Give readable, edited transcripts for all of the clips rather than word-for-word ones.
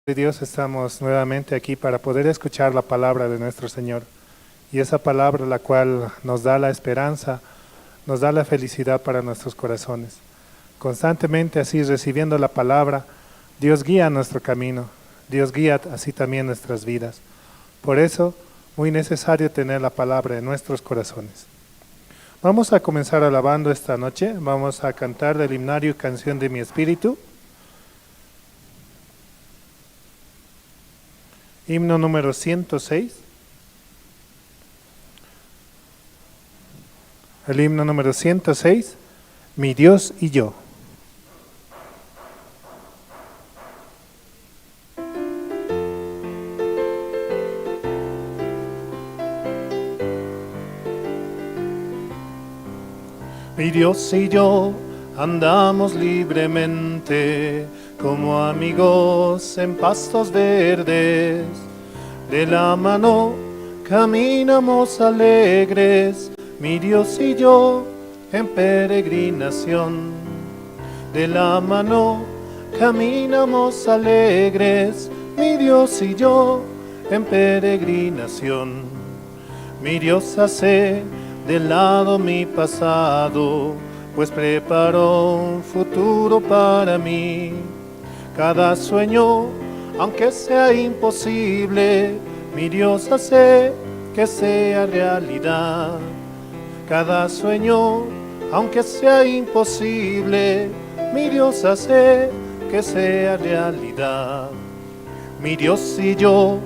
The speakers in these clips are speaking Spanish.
De Dios, estamos nuevamente aquí para poder escuchar la palabra de nuestro Señor. Y esa palabra la cual nos da la esperanza, nos da la felicidad para nuestros corazones. Constantemente así recibiendo la palabra, Dios guía nuestro camino, Dios guía así también nuestras vidas. Por eso, muy necesario tener la palabra en nuestros corazones. Vamos a comenzar alabando esta noche, vamos a cantar del himnario Canción de mi Espíritu. Himno número 106. El himno número 106, Mi Dios y yo. Mi Dios y yo andamos libremente como amigos en pastos verdes. De la mano caminamos alegres, mi Dios y yo en peregrinación. De la mano caminamos alegres, mi Dios y yo en peregrinación. Mi Dios hace de lado mi pasado, pues preparó un futuro para mí. Cada sueño, aunque sea imposible, mi Dios hace que sea realidad. Cada sueño, aunque sea imposible, mi Dios hace que sea realidad. Mi Dios y yo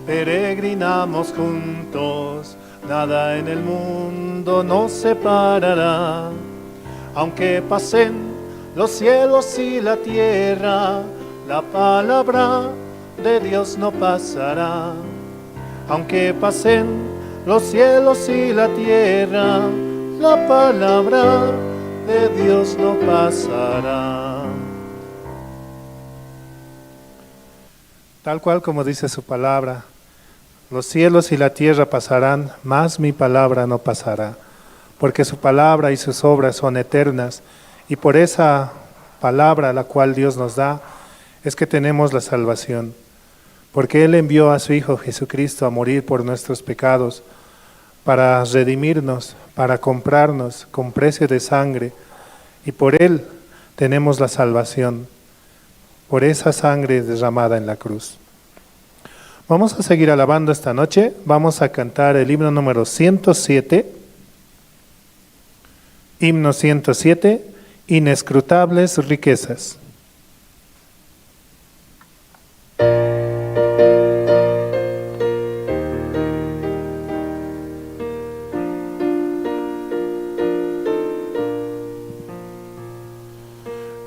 peregrinamos juntos, nada en el mundo nos separará. Aunque pasen los cielos y la tierra, la palabra de Dios no pasará. Aunque pasen los cielos y la tierra, la palabra de Dios no pasará. Tal cual como dice su palabra, los cielos y la tierra pasarán, mas mi palabra no pasará, porque su palabra y sus obras son eternas, y por esa palabra la cual Dios nos da, es que tenemos la salvación, porque Él envió a su Hijo Jesucristo a morir por nuestros pecados, para redimirnos, para comprarnos con precio de sangre, y por Él tenemos la salvación, por esa sangre derramada en la cruz. Vamos a seguir alabando esta noche, vamos a cantar el himno número 107, himno 107, Inescrutables riquezas.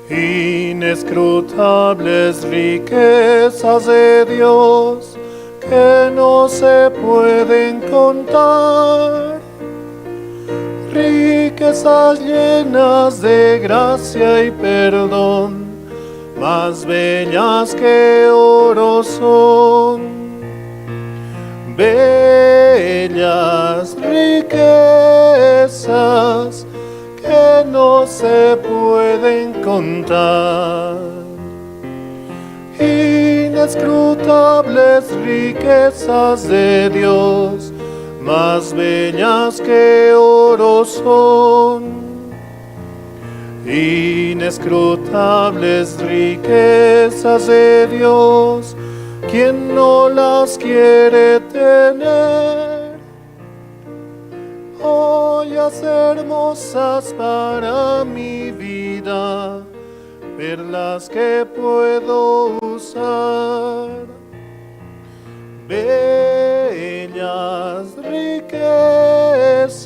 Inescrutables riquezas de Dios que no se pueden contar, riquezas llenas de gracia y perdón, más bellas que oro son. Bellas riquezas que no se pueden contar, inescrutables riquezas de Dios, más bellas que oro son. Inescrutables riquezas de Dios, ¿quién no las quiere tener? Joyas hermosas para mi vida, perlas que puedo usar. Bellas riquezas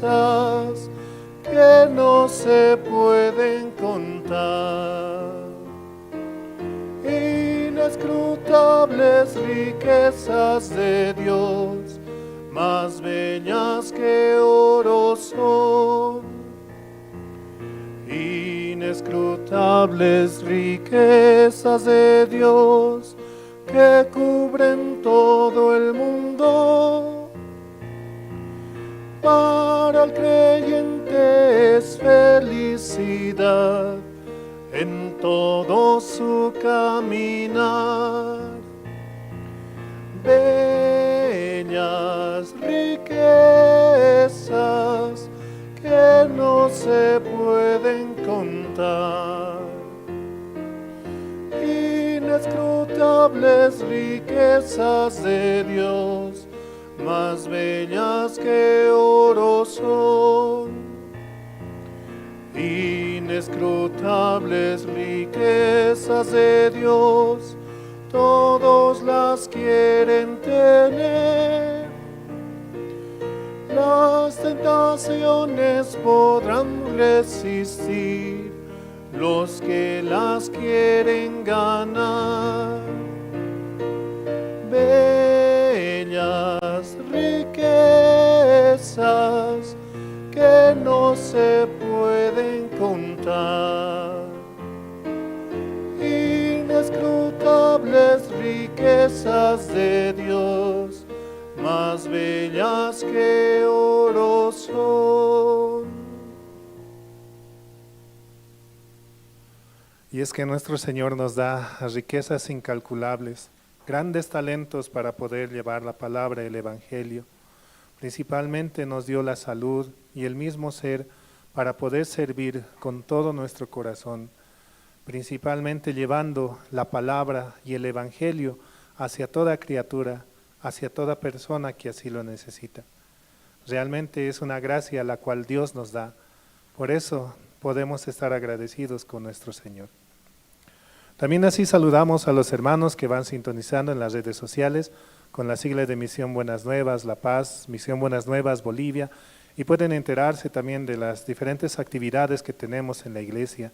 que no se pueden contar. Inescrutables riquezas de Dios, más bellas que oro son. Inescrutables riquezas de Dios que cubren todo el mundo. Para el creyente es felicidad en todo su caminar. bellas riquezas que no se pueden contar, inescrutables riquezas de Dios, más bellas que oro son, inescrutables riquezas de Dios, todos las quieren tener. Las tentaciones podrán resistir los que las quieren ganar. Bellas riquezas que no se pueden contar, inescrutables riquezas de Dios, más bellas que oro son. Y es que nuestro Señor nos da riquezas incalculables, grandes talentos para poder llevar la palabra, el Evangelio. Principalmente nos dio la salud y el mismo ser para poder servir con todo nuestro corazón, principalmente llevando la palabra y el Evangelio hacia toda criatura, hacia toda persona que así lo necesita. Realmente es una gracia la cual Dios nos da. Por eso podemos estar agradecidos con nuestro Señor. También así saludamos a los hermanos que van sintonizando en las redes sociales con la sigla de Misión Buenas Nuevas La Paz, Misión Buenas Nuevas Bolivia, y pueden enterarse también de las diferentes actividades que tenemos en la iglesia.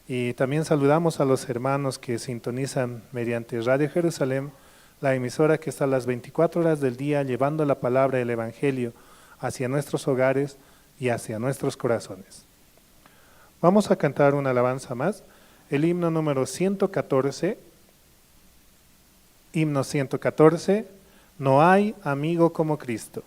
Y también saludamos a los hermanos que sintonizan mediante Radio Jerusalén, la emisora que está a las 24 horas del día llevando la palabra del Evangelio hacia nuestros hogares y hacia nuestros corazones. Vamos a cantar una alabanza más, el himno número 114, himno 114, no hay amigo como Cristo.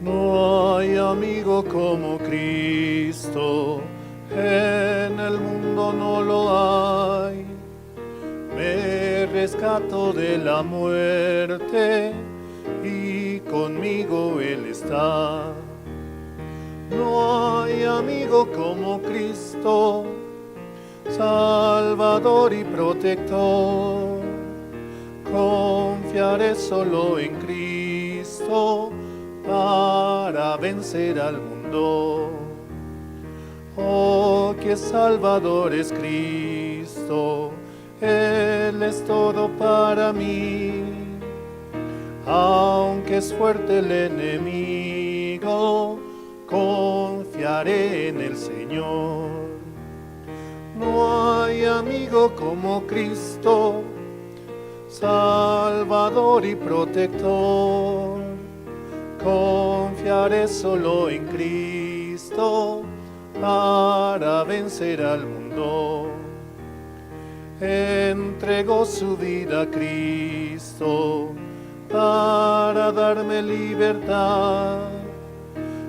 No hay amigo como Cristo, en el mundo no lo hay. Me rescato de la muerte y conmigo Él está. No hay amigo como Cristo, Salvador y protector. Confiaré solo en Cristo para vencer al mundo. Oh, que Salvador es Cristo, Él es todo para mí. Aunque es fuerte el enemigo, confiaré en el Señor. No hay amigo como Cristo, Salvador y protector. Confiaré solo en Cristo para vencer al mundo. Entregó su vida a Cristo para darme libertad.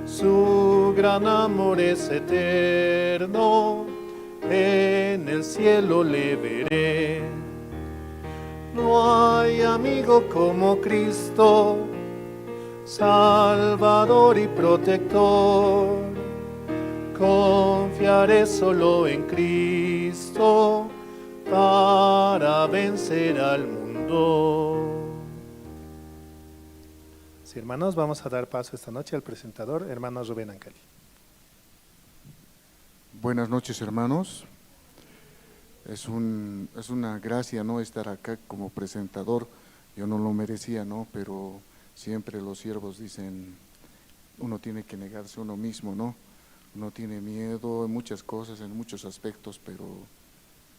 Su gran amor es eterno, en el cielo le veré. No hay amigo como Cristo, Salvador y protector. Confiaré solo en Cristo para vencer al mundo. Sí, hermanos, vamos a dar paso esta noche al presentador, hermano Rubén Ancali. Buenas noches, hermanos. Es una gracia, ¿no?, estar acá como presentador. Yo no lo merecía, ¿no?, pero siempre los siervos dicen, uno tiene que negarse a uno mismo, ¿no? Uno tiene miedo en muchas cosas, en muchos aspectos, pero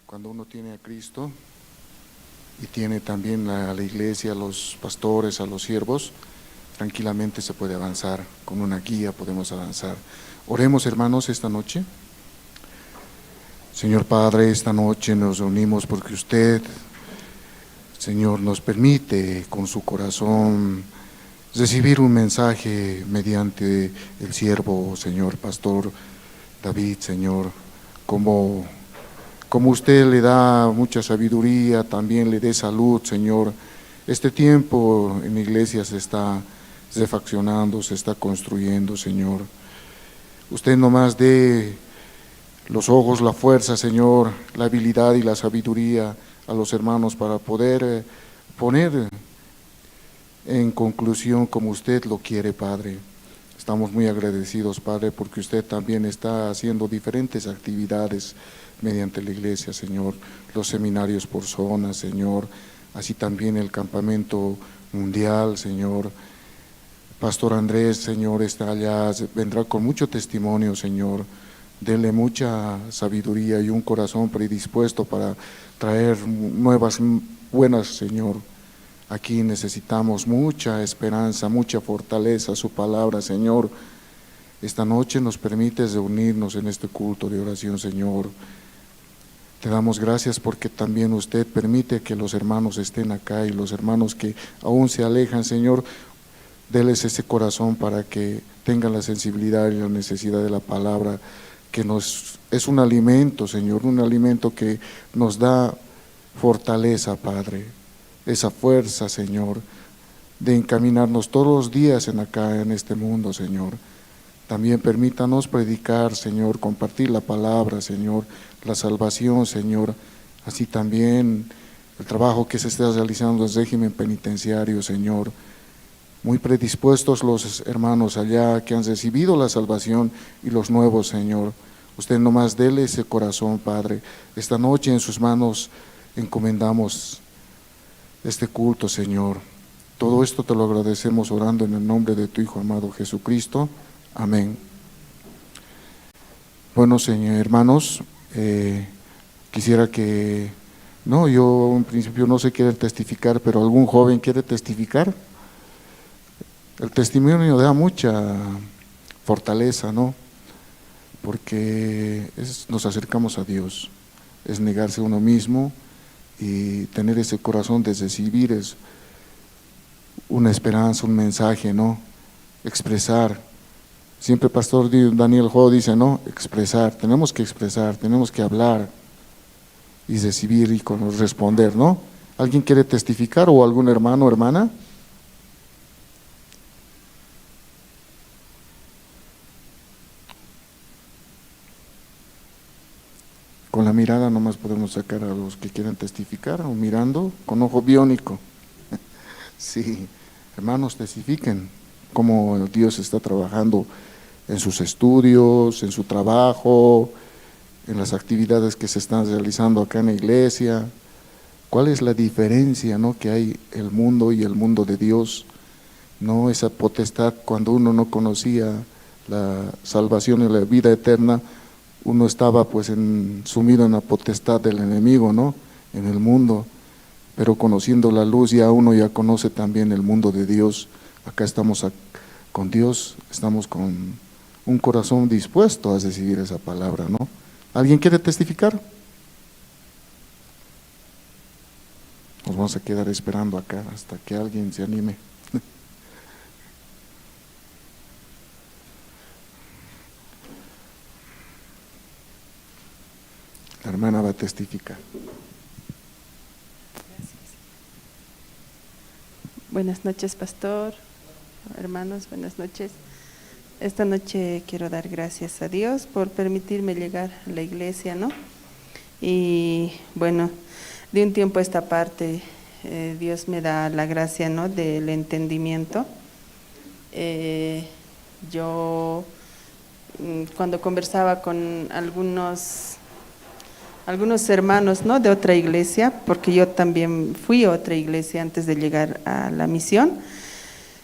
cuando uno tiene a Cristo y tiene también a la iglesia, a los pastores, a los siervos, tranquilamente se puede avanzar, con una guía podemos avanzar. Oremos, hermanos, esta noche. Señor Padre, esta noche nos reunimos porque usted, Señor, nos permite con su corazón recibir un mensaje mediante el siervo, Señor Pastor David, Señor, como usted le da mucha sabiduría, también le dé salud, Señor. Este tiempo en la iglesia se está refaccionando, se está construyendo, Señor. Usted nomás dé los ojos, la fuerza, Señor, la habilidad y la sabiduría a los hermanos para poder poner en conclusión como usted lo quiere, Padre. Estamos muy agradecidos, Padre, porque usted también está haciendo diferentes actividades mediante la iglesia, Señor, los seminarios por zona, Señor, así también el campamento mundial, Señor. Pastor Andrés, Señor, está allá, vendrá con mucho testimonio, Señor. Dele mucha sabiduría y un corazón predispuesto para traer nuevas buenas, Señor. Aquí necesitamos mucha esperanza, mucha fortaleza, su palabra, Señor. Esta noche nos permites reunirnos en este culto de oración, Señor. Te damos gracias porque también usted permite que los hermanos estén acá y los hermanos que aún se alejan, Señor, déles ese corazón para que tengan la sensibilidad y la necesidad de la palabra, que es un alimento, Señor, un alimento que nos da fortaleza, Padre, esa fuerza, Señor, de encaminarnos todos los días acá en este mundo, Señor. También permítanos predicar, Señor, compartir la palabra, Señor, la salvación, Señor, así también el trabajo que se está realizando en el régimen penitenciario, Señor. Muy predispuestos los hermanos allá que han recibido la salvación y los nuevos, Señor. Usted nomás dele ese corazón, Padre. Esta noche en sus manos encomendamos este culto, Señor. Todo esto te lo agradecemos orando en el nombre de tu Hijo amado Jesucristo. Amén. Bueno, Señor, hermanos, quisiera que, yo en principio no sé quiere testificar, pero algún joven quiere testificar. El testimonio da mucha fortaleza, ¿no? Porque nos acercamos a Dios, es negarse a uno mismo y tener ese corazón de recibir es una esperanza, un mensaje, ¿no? Expresar. Siempre Pastor Daniel Ho dice, ¿no? Expresar, tenemos que hablar y recibir y responder, ¿no? ¿Alguien quiere testificar o algún hermano o hermana? Con la mirada nomás podemos sacar a los que quieran testificar, o mirando con ojo biónico. Sí, hermanos, testifiquen cómo Dios está trabajando en sus estudios, en su trabajo, en las actividades que se están realizando acá en la iglesia. ¿Cuál es la diferencia, no, que hay el mundo y el mundo de Dios? No, esa potestad, cuando uno no conocía la salvación y la vida eterna, uno estaba pues sumido en la potestad del enemigo, ¿no? En el mundo, pero conociendo la luz ya uno ya conoce también el mundo de Dios. Acá estamos con Dios, estamos con un corazón dispuesto a recibir esa palabra, ¿no? ¿Alguien quiere testificar? Nos vamos a quedar esperando acá hasta que alguien se anime. La hermana va a testificar. Buenas noches, pastor, hermanos, buenas noches. Esta noche quiero dar gracias a Dios por permitirme llegar a la iglesia, ¿no? Y bueno, de un tiempo a esta parte, Dios me da la gracia, ¿no?, del entendimiento. Yo cuando conversaba con algunos hermanos, ¿no?, de otra iglesia, porque yo también fui a otra iglesia antes de llegar a la misión.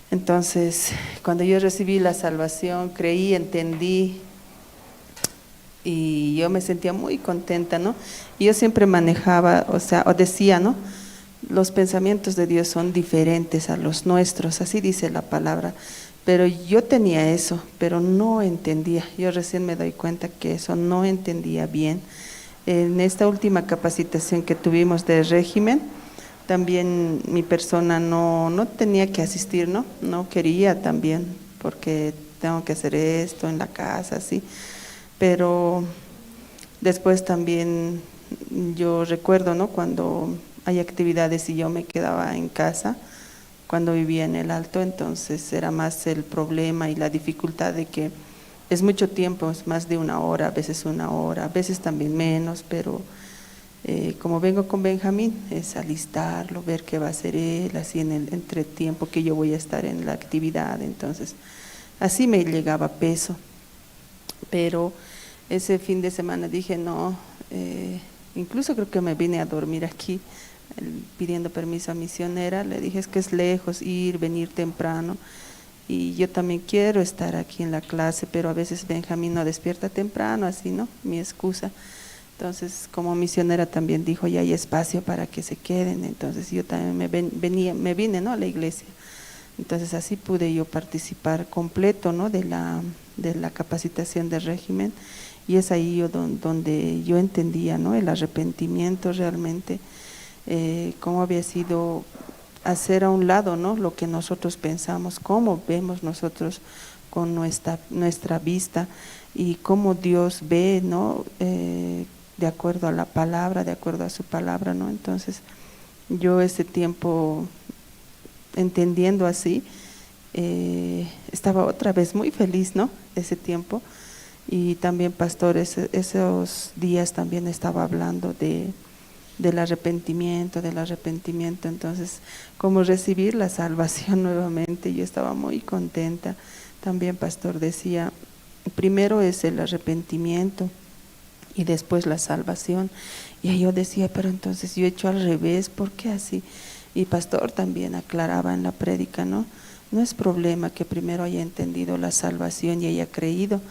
Entonces, cuando yo recibí la salvación, creí, entendí y yo me sentía muy contenta, ¿no? Y yo siempre manejaba, o decía, ¿no?, los pensamientos de Dios son diferentes a los nuestros, así dice la palabra. Pero yo tenía eso, pero no entendía. Yo recién me doy cuenta que eso no entendía bien. En esta última capacitación que tuvimos de régimen, también mi persona no tenía que asistir, ¿no? No quería también, porque tengo que hacer esto en la casa, así. Pero después también yo recuerdo, ¿no? Cuando hay actividades y yo me quedaba en casa, cuando vivía en el Alto, entonces era más el problema y la dificultad de que es mucho tiempo, es más de una hora, a veces también menos, pero como vengo con Benjamín, es alistarlo, ver qué va a hacer él, así en el entretiempo que yo voy a estar en la actividad, entonces así me llegaba peso. Pero ese fin de semana dije no, incluso creo que me vine a dormir aquí, pidiendo permiso a misionera, le dije es que es lejos ir, venir temprano, y yo también quiero estar aquí en la clase, pero a veces Benjamín no despierta temprano, así, ¿no? Mi excusa. Entonces, como misionera también dijo, ya hay espacio para que se queden, entonces yo también me vine, ¿no? A la iglesia. Entonces así pude yo participar completo, ¿no? de la capacitación del régimen, y es ahí donde yo entendía, ¿no? El arrepentimiento realmente, cómo había sido hacer a un lado, ¿no? Lo que nosotros pensamos, cómo vemos nosotros con nuestra vista, y cómo Dios ve, ¿no? De acuerdo a la palabra, de acuerdo a su palabra, ¿no? Entonces yo ese tiempo, entendiendo así, estaba otra vez muy feliz, ¿no? Ese tiempo. Y también, pastor, esos días también estaba hablando del arrepentimiento, entonces como recibir la salvación nuevamente, yo estaba muy contenta. También, pastor, decía, primero es el arrepentimiento y después la salvación. Y ahí yo decía, pero entonces yo he hecho al revés, ¿por qué así? Y pastor también aclaraba en la prédica, ¿no? No es problema que primero haya entendido la salvación y haya creído,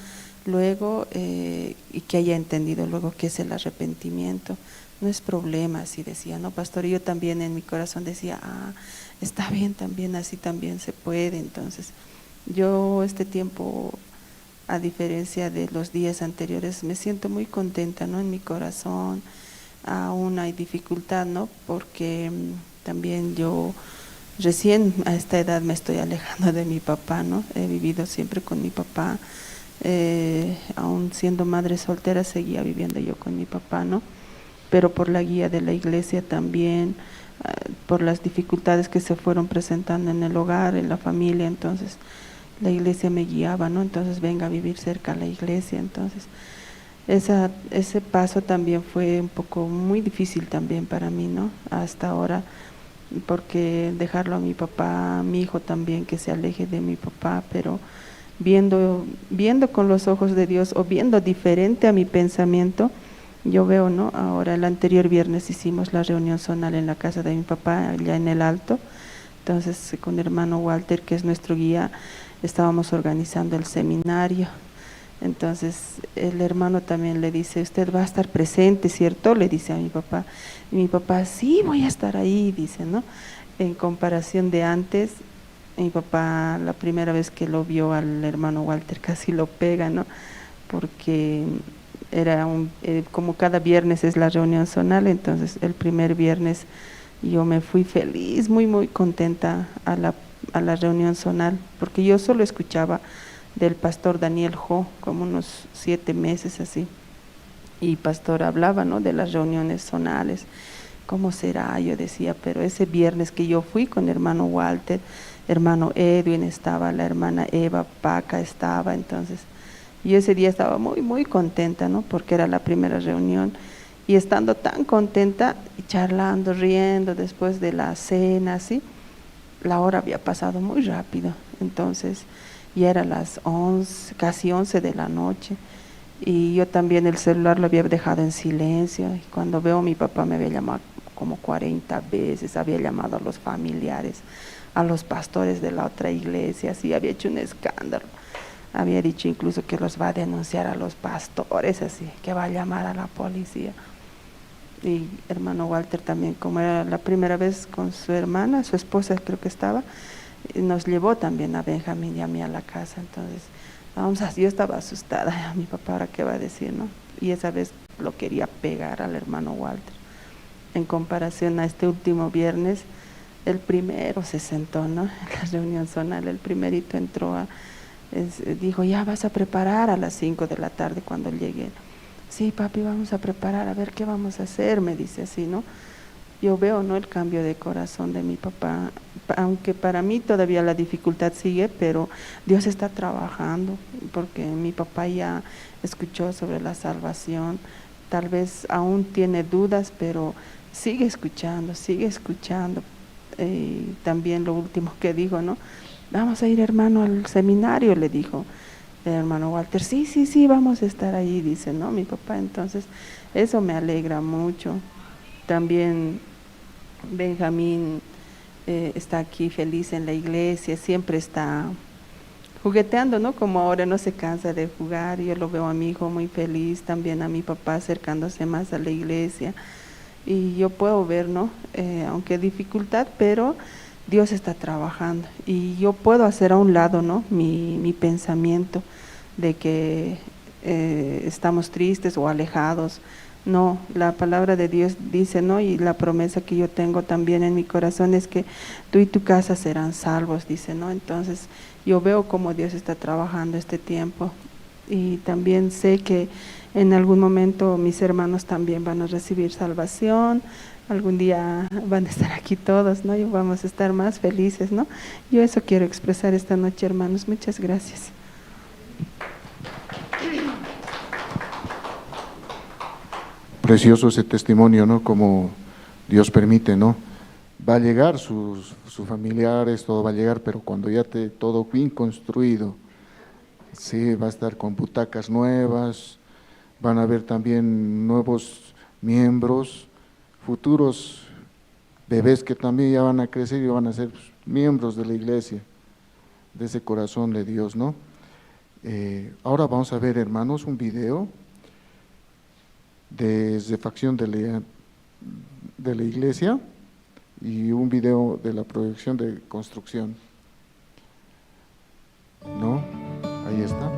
luego, y que haya entendido luego qué es el arrepentimiento. No es problema, así decía, ¿no, pastor? Y yo también en mi corazón decía, está bien también, así también se puede. Entonces, yo este tiempo, a diferencia de los días anteriores, me siento muy contenta, ¿no? En mi corazón. Aún hay dificultad, ¿no? Porque también yo recién a esta edad me estoy alejando de mi papá, ¿no? He vivido siempre con mi papá, aún siendo madre soltera seguía viviendo yo con mi papá, ¿no? Pero por la guía de la iglesia también, por las dificultades que se fueron presentando en el hogar, en la familia, entonces la iglesia me guiaba, ¿no? Entonces venga a vivir cerca a la iglesia. Entonces ese paso también fue un poco muy difícil también para mí, ¿no? Hasta ahora, porque dejarlo a mi papá, a mi hijo también, que se aleje de mi papá, pero viendo con los ojos de Dios, o viendo diferente a mi pensamiento, yo veo, ¿no? Ahora, el anterior viernes hicimos la reunión zonal en la casa de mi papá, allá en el Alto. Entonces, con el hermano Walter, que es nuestro guía, estábamos organizando el seminario. Entonces, el hermano también le dice, usted va a estar presente, ¿cierto? Le dice a mi papá. Y mi papá, sí, voy a estar ahí, dice, ¿no? En comparación de antes, mi papá, la primera vez que lo vio al hermano Walter, casi lo pega, ¿no? Porque era como cada viernes es la reunión zonal, entonces el primer viernes yo me fui feliz, muy, muy contenta a la reunión zonal, porque yo solo escuchaba del pastor Daniel Jo, como unos 7 meses así, y pastor hablaba, ¿no? De las reuniones zonales, ¿cómo será? Yo decía, pero ese viernes que yo fui con hermano Walter, hermano Edwin estaba, la hermana Eva Paca estaba, entonces yo ese día estaba muy, muy contenta, ¿no? Porque era la primera reunión, y estando tan contenta, y charlando, riendo, después de la cena, así, la hora había pasado muy rápido. Entonces ya era las 11, casi 11 de la noche, y yo también el celular lo había dejado en silencio, y cuando veo a mi papá me había llamado como 40 veces, había llamado a los familiares, a los pastores de la otra iglesia, así había hecho un escándalo. Había dicho incluso que los va a denunciar a los pastores, así, que va a llamar a la policía. Y hermano Walter también, como era la primera vez con su hermana, su esposa creo que estaba, nos llevó también a Benjamín y a mí a la casa. Entonces, yo estaba asustada, a mi papá ahora qué va a decir, ¿no? Y esa vez lo quería pegar al hermano Walter. en comparación a este último viernes. El primero se sentó, ¿no? En la reunión zonal, el primerito entró dijo, ya vas a preparar a las 5 de la tarde cuando llegue. Sí, papi, vamos a preparar, a ver qué vamos a hacer, me dice así, ¿no? Yo veo, ¿no?, el cambio de corazón de mi papá, aunque para mí todavía la dificultad sigue, pero Dios está trabajando, porque mi papá ya escuchó sobre la salvación, tal vez aún tiene dudas, pero sigue escuchando, sigue escuchando. También lo último que dijo, ¿no? Vamos a ir, hermano, al seminario, le dijo el hermano Walter. Sí, sí, sí, vamos a estar ahí, dice, ¿no? Mi papá. Entonces, eso me alegra mucho. También Benjamín está aquí feliz en la iglesia, siempre está jugueteando, ¿no? Como ahora no se cansa de jugar. Yo lo veo a mi hijo muy feliz, también a mi papá acercándose más a la iglesia. Y yo puedo ver, ¿no? Aunque dificultad, pero Dios está trabajando. Y yo puedo hacer a un lado, ¿no?, mi pensamiento de que estamos tristes o alejados. No, la palabra de Dios dice, ¿no?, y la promesa que yo tengo también en mi corazón es que tú y tu casa serán salvos, dice, ¿no? Entonces yo veo cómo Dios está trabajando este tiempo, y también sé que en algún momento mis hermanos también van a recibir salvación, algún día van a estar aquí todos, ¿no? Y vamos a estar más felices, ¿no? Yo eso quiero expresar esta noche, hermanos. Muchas gracias. Precioso ese testimonio, ¿no? Como Dios permite, ¿no? Va a llegar sus familiares, todo va a llegar, pero cuando ya todo bien construido, sí, va a estar con butacas nuevas, van a haber también nuevos miembros, futuros bebés que también ya van a crecer y van a ser miembros de la iglesia, de ese corazón de Dios, ¿no? Ahora vamos a ver, hermanos, un video de facción de la iglesia y un video de la proyección de construcción, ¿no? Ahí está.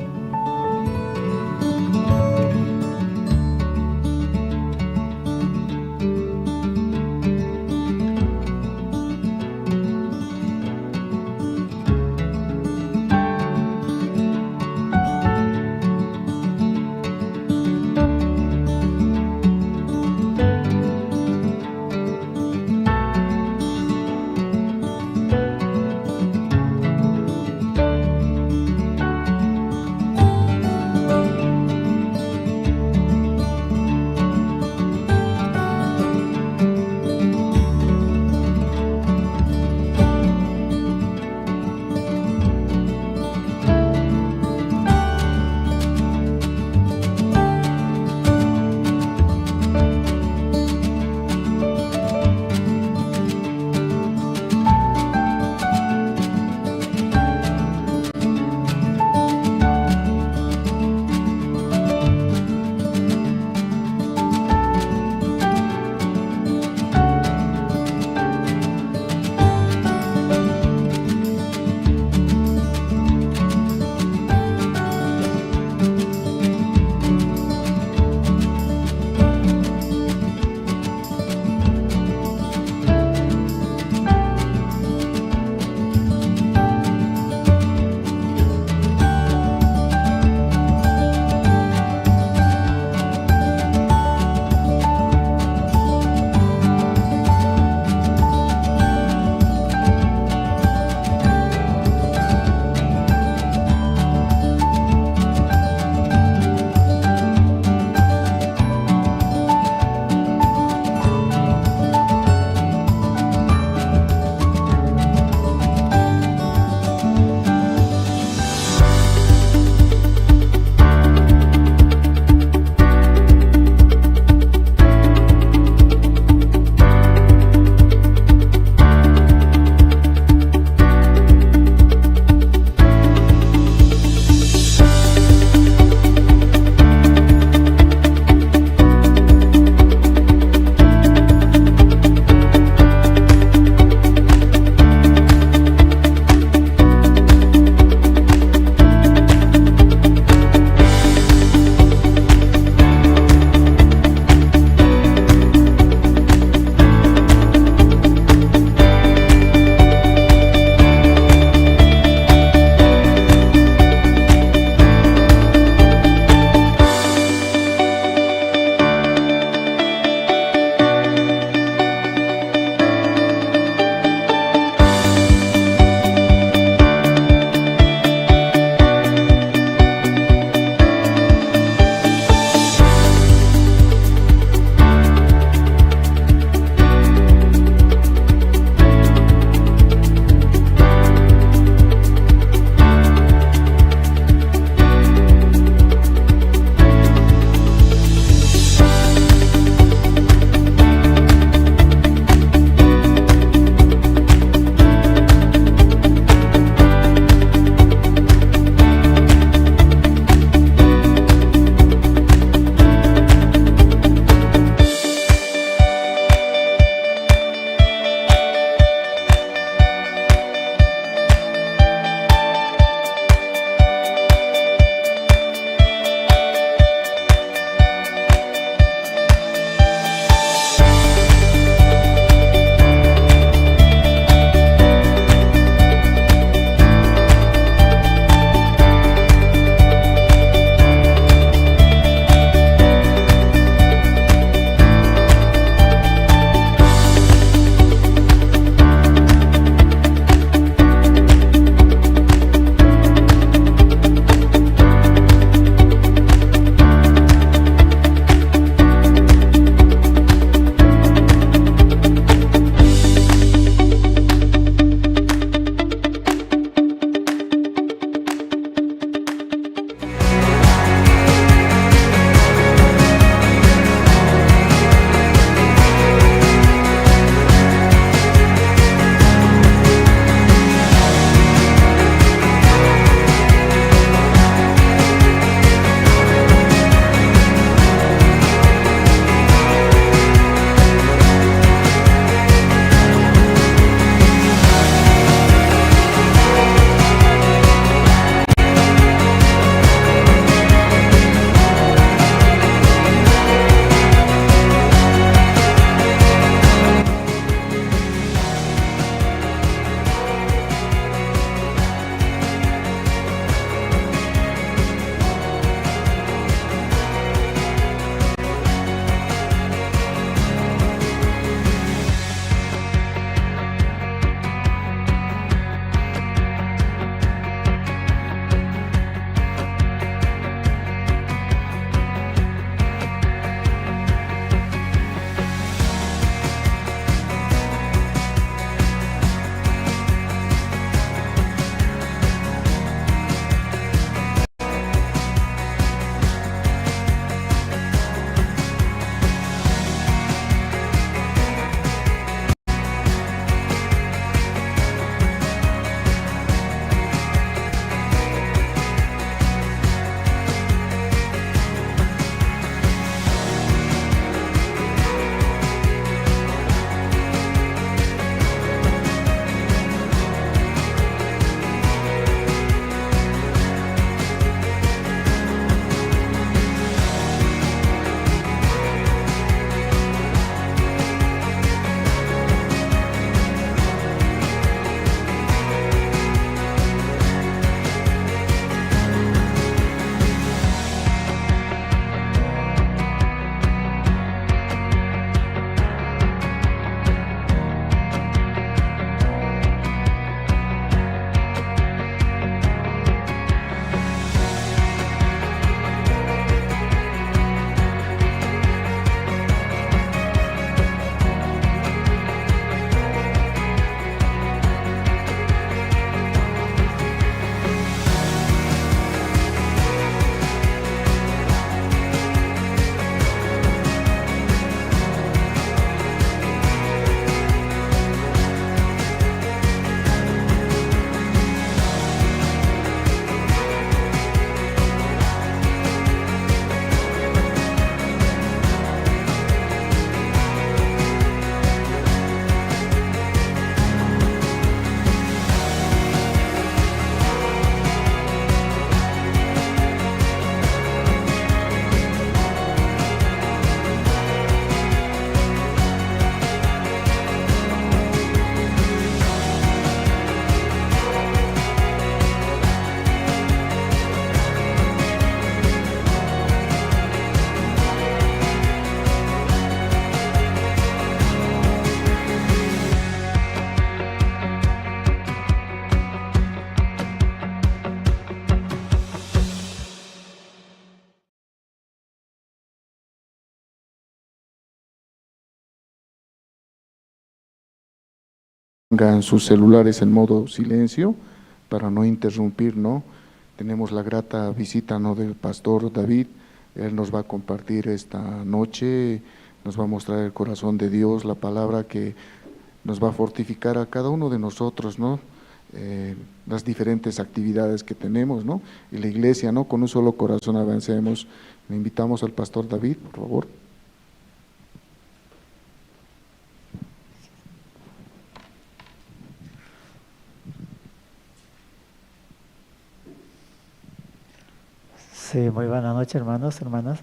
Pongan sus celulares en modo silencio para no interrumpir, ¿no? Tenemos la grata visita, ¿no?, del pastor David. Él nos va a compartir esta noche, nos va a mostrar el corazón de Dios, la palabra que nos va a fortificar a cada uno de nosotros, ¿no? Las diferentes actividades que tenemos, ¿no? Y la iglesia, ¿no? Con un solo corazón avancemos. Le invitamos al pastor David, por favor. Sí, muy buena noche, hermanos, hermanas.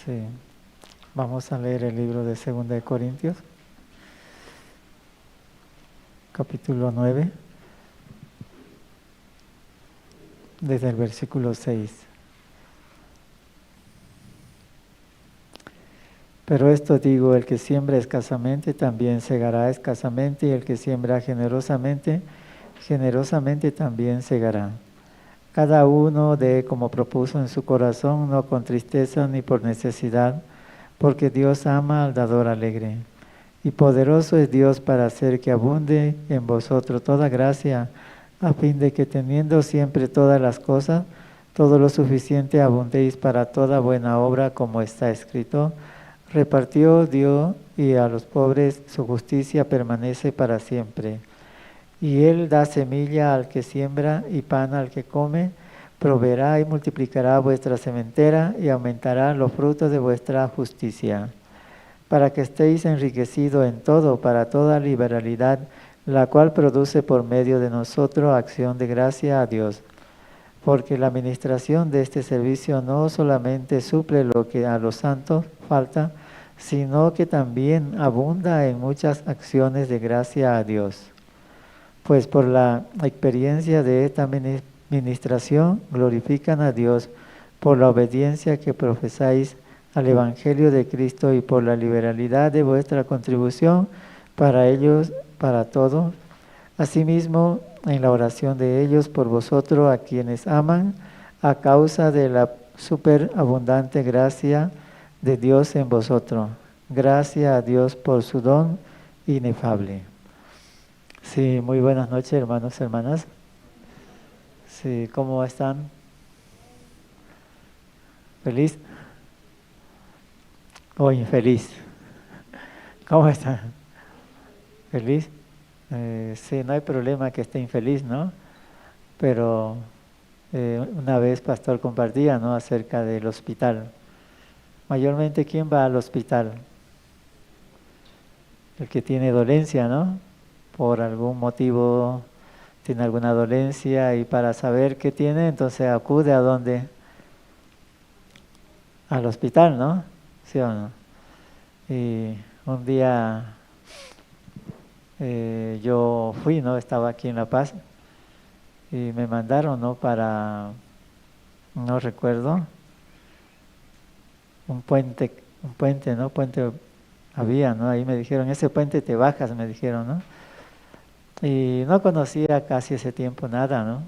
Sí, vamos a leer el libro de 2 de Corintios, capítulo 9, desde el versículo 6. Pero esto digo, el que siembra escasamente también segará escasamente, y el que siembra generosamente, generosamente también segará. Cada uno dé como propuso en su corazón, no con tristeza ni por necesidad, porque Dios ama al dador alegre. Y poderoso es Dios para hacer que abunde en vosotros toda gracia, a fin de que teniendo siempre todas las cosas, todo lo suficiente abundéis para toda buena obra, como está escrito: repartió, dio, y a los pobres su justicia permanece para siempre. Y Él da semilla al que siembra y pan al que come, proveerá y multiplicará vuestra sementera y aumentará los frutos de vuestra justicia, para que estéis enriquecidos en todo, para toda liberalidad, la cual produce por medio de nosotros acción de gracia a Dios. Porque la administración de este servicio no solamente suple lo que a los santos falta, sino que también abunda en muchas acciones de gracia a Dios. Pues por la experiencia de esta ministración glorifican a Dios por la obediencia que profesáis al Evangelio de Cristo y por la liberalidad de vuestra contribución para ellos, para todos. Asimismo, en la oración de ellos por vosotros, a quienes aman, a causa de la superabundante gracia de Dios en vosotros. Gracias a Dios por su don inefable. Sí, muy buenas noches, hermanos y hermanas. Sí, ¿cómo están? ¿Feliz o infeliz? ¿Cómo están? ¿Feliz? Sí, no hay problema que esté infeliz, ¿no? Pero una vez pastor compartía, ¿no?, acerca del hospital. Mayormente, ¿quién va al hospital? El que tiene dolencia, ¿no? Por algún motivo tiene alguna dolencia, y para saber qué tiene, entonces acude ¿a dónde? Al hospital, ¿no? ¿Sí o no? Y un día yo fui, ¿no? Estaba aquí en La Paz y me mandaron, ¿no?, para, no recuerdo, un puente, ¿no? Puente había, ¿no? Ahí me dijeron, ese puente te bajas, me dijeron, ¿no? Y no conocía casi ese tiempo nada, ¿no?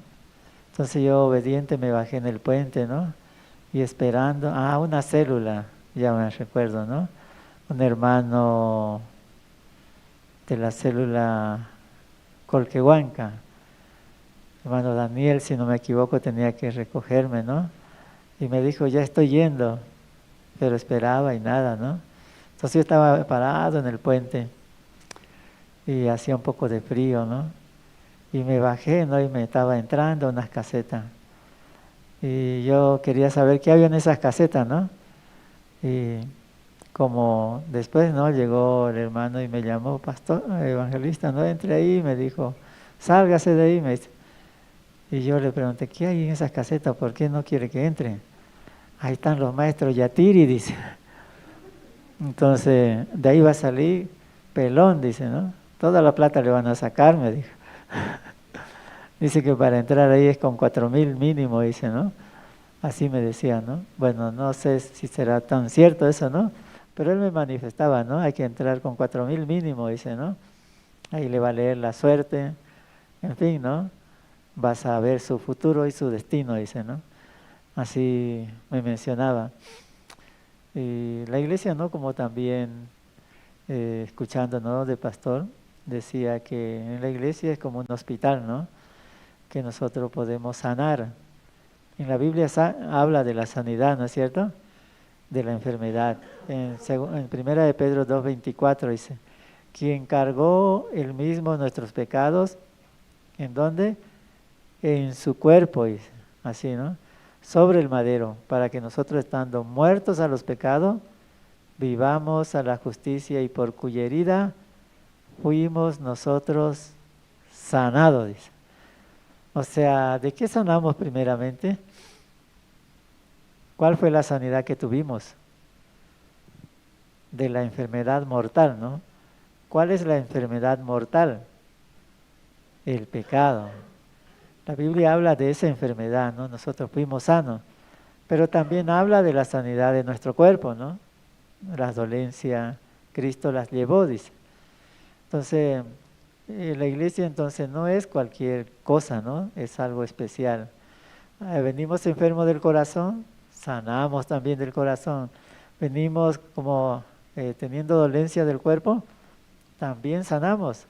Entonces yo obediente me bajé en el puente, ¿no? Y esperando, una célula, ya me recuerdo, ¿no? Un hermano de la célula Colquehuanca, hermano Daniel, si no me equivoco, tenía que recogerme, ¿no? Y me dijo, ya estoy yendo, pero esperaba y nada, ¿no? Entonces yo estaba parado en el puente y hacía un poco de frío, ¿no? Y me bajé, ¿no? Y me estaba entrando unas casetas. Y yo quería saber qué había en esas casetas, ¿no? Y como después, ¿no?, llegó el hermano y me llamó, pastor, evangelista, no entre ahí, y me dijo, sálgase de ahí, me dice. Y yo le pregunté, ¿qué hay en esas casetas? ¿Por qué no quiere que entre? Ahí están los maestros Yatiri, dice. Entonces, de ahí va a salir pelón, dice, ¿no? Toda la plata le van a sacar, me dijo. Dice que para entrar ahí es con 4,000 mínimo, dice, ¿no? Así me decía, ¿no? Bueno, no sé si será tan cierto eso, ¿no? Pero él me manifestaba, ¿no? Hay que entrar con 4,000 mínimo, dice, ¿no? Ahí le va a leer la suerte, en fin, ¿no? Vas a ver su futuro y su destino, dice, ¿no? Así me mencionaba. Y la iglesia, ¿no?, como también escuchando, ¿no?, de pastor, decía que en la iglesia es como un hospital, ¿no?, que nosotros podemos sanar. En la Biblia habla de la sanidad, ¿no es cierto?, de la enfermedad. En Primera de Pedro 2:24 dice, quien cargó él mismo nuestros pecados, ¿en dónde? En su cuerpo, dice, así, ¿no?, sobre el madero, para que nosotros, estando muertos a los pecados, vivamos a la justicia, y por cuya herida fuimos nosotros sanados, dice. O sea, ¿de qué sanamos primeramente? ¿Cuál fue la sanidad que tuvimos? De la enfermedad mortal, ¿no? ¿Cuál es la enfermedad mortal? El pecado. La Biblia habla de esa enfermedad, ¿no? Nosotros fuimos sanos, pero también habla de la sanidad de nuestro cuerpo, ¿no? Las dolencias, Cristo las llevó, dice. Entonces, la iglesia entonces no es cualquier cosa, ¿no? Es algo especial. Venimos enfermos del corazón, sanamos también del corazón. Venimos como teniendo dolencia del cuerpo, también sanamos.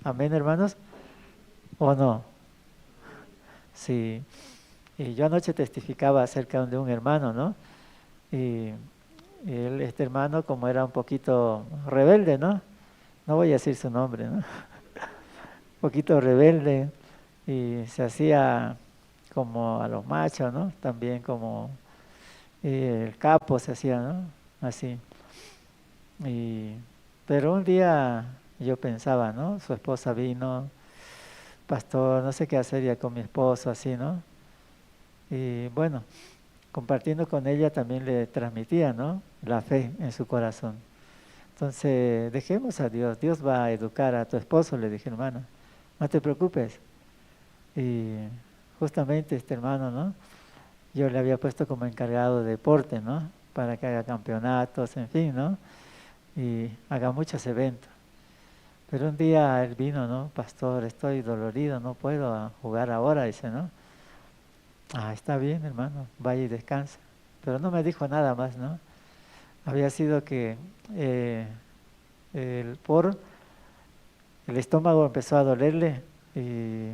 Amén, hermanos. ¿O no? Sí. Y yo anoche testificaba acerca de un hermano, ¿no? Y este hermano, como era un poquito rebelde, ¿no? No voy a decir su nombre, ¿no? Un poquito rebelde, y se hacía como a los machos, ¿no? También como el capo se hacía, ¿no? Así. Pero un día yo pensaba, ¿no? Su esposa vino, pastor, no sé qué hacer ya con mi esposo, así, ¿no? Y bueno, compartiendo con ella también le transmitía, ¿no?, la fe en su corazón. Entonces, dejemos a Dios. Dios va a educar a tu esposo, le dije, hermano, no te preocupes. Y justamente este hermano, ¿no?, yo le había puesto como encargado de deporte, ¿no?, para que haga campeonatos, en fin, ¿no?, y haga muchos eventos. Pero un día él vino, ¿no?, pastor, estoy dolorido, no puedo jugar ahora, dice, ¿no? Está bien, hermano, vaya y descansa. Pero no me dijo nada más, ¿no? Había sido que el estómago empezó a dolerle, y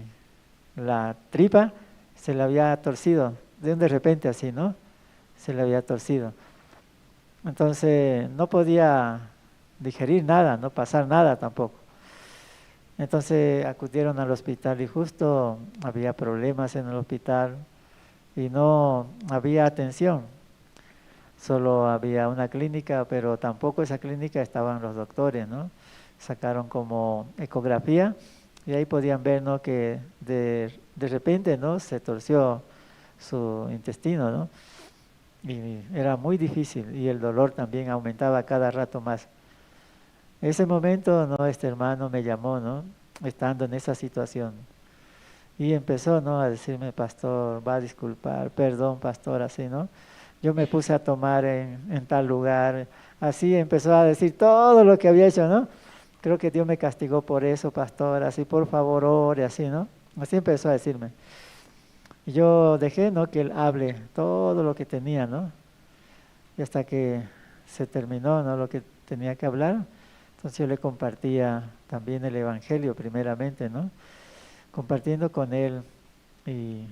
la tripa se le había torcido, de repente así, ¿no? Se le había torcido. Entonces no podía digerir nada, no pasar nada tampoco. Entonces acudieron al hospital, y justo había problemas en el hospital y no había atención. Solo había una clínica, pero tampoco esa clínica estaban los doctores, ¿no? Sacaron como ecografía y ahí podían ver, ¿no?, que de repente, ¿no?, se torció su intestino, ¿no? Y era muy difícil, y el dolor también aumentaba cada rato más. En ese momento, ¿no?, este hermano me llamó, ¿no?, estando en esa situación, y empezó, ¿no?, a decirme, pastor, va a disculpar, perdón, pastor, así, ¿no? Yo me puse a tomar en tal lugar, así empezó a decir todo lo que había hecho, ¿no? Creo que Dios me castigó por eso, pastor, así, por favor, ore, así, ¿no? Así empezó a decirme. Y yo dejé, ¿no?, que él hable todo lo que tenía, ¿no? Y hasta que se terminó, ¿no?, lo que tenía que hablar, entonces yo le compartía también el evangelio primeramente, ¿no?, compartiendo con él, y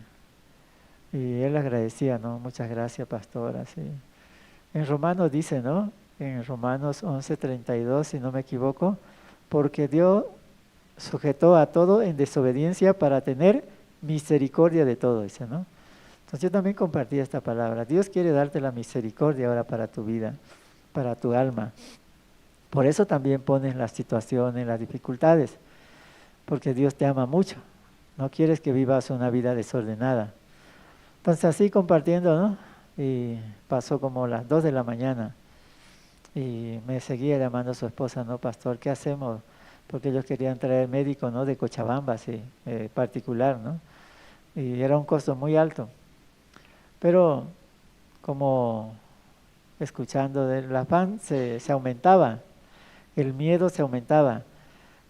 él agradecía, ¿no? Muchas gracias, pastor, así. En Romanos dice, ¿no?, en Romanos 11:32, si no me equivoco, porque Dios sujetó a todo en desobediencia para tener misericordia de todo, dice, ¿no? Entonces yo también compartí esta palabra. Dios quiere darte la misericordia ahora para tu vida, para tu alma. Por eso también pones las situaciones, las dificultades, porque Dios te ama mucho. No quieres que vivas una vida desordenada. Entonces así compartiendo, ¿no? Y pasó como las 2 de la mañana y me seguía llamando a su esposa, ¿no, pastor? ¿Qué hacemos? Porque ellos querían traer médico, ¿no?, de Cochabamba, sí, particular, ¿no? Y era un costo muy alto. Pero como escuchando del afán se aumentaba, el miedo se aumentaba.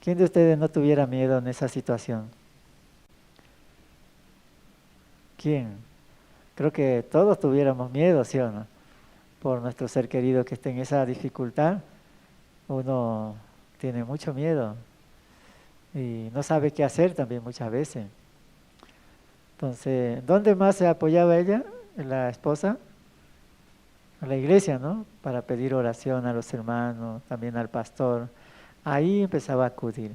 ¿Quién de ustedes no tuviera miedo en esa situación? ¿Quién? Creo que todos tuviéramos miedo, ¿sí o no? Por nuestro ser querido que esté en esa dificultad. uno tiene mucho miedo y no sabe qué hacer también muchas veces. Entonces, ¿dónde más se apoyaba ella, la esposa? A la iglesia, ¿no? Para pedir oración a los hermanos, también al pastor. Ahí empezaba a acudir.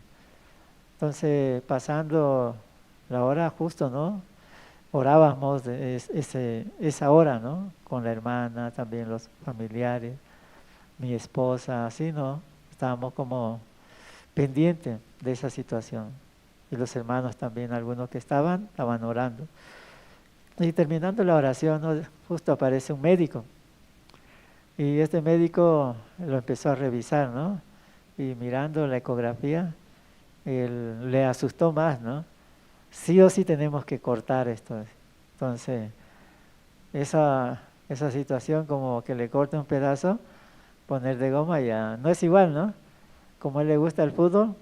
Entonces, pasando la hora justo, ¿no? Orábamos esa hora, ¿no? Con la hermana, también los familiares, mi esposa, así, ¿no? Estábamos como pendientes de esa situación. Y los hermanos también, algunos que estaban orando. Y terminando la oración, ¿no? Justo aparece un médico. Y este médico lo empezó a revisar, ¿no? Y mirando la ecografía, él le asustó más, ¿no? Sí o sí tenemos que cortar esto. Entonces, esa situación como que le corta un pedazo, poner de goma ya no es igual, ¿no? Como a él le gusta el fútbol,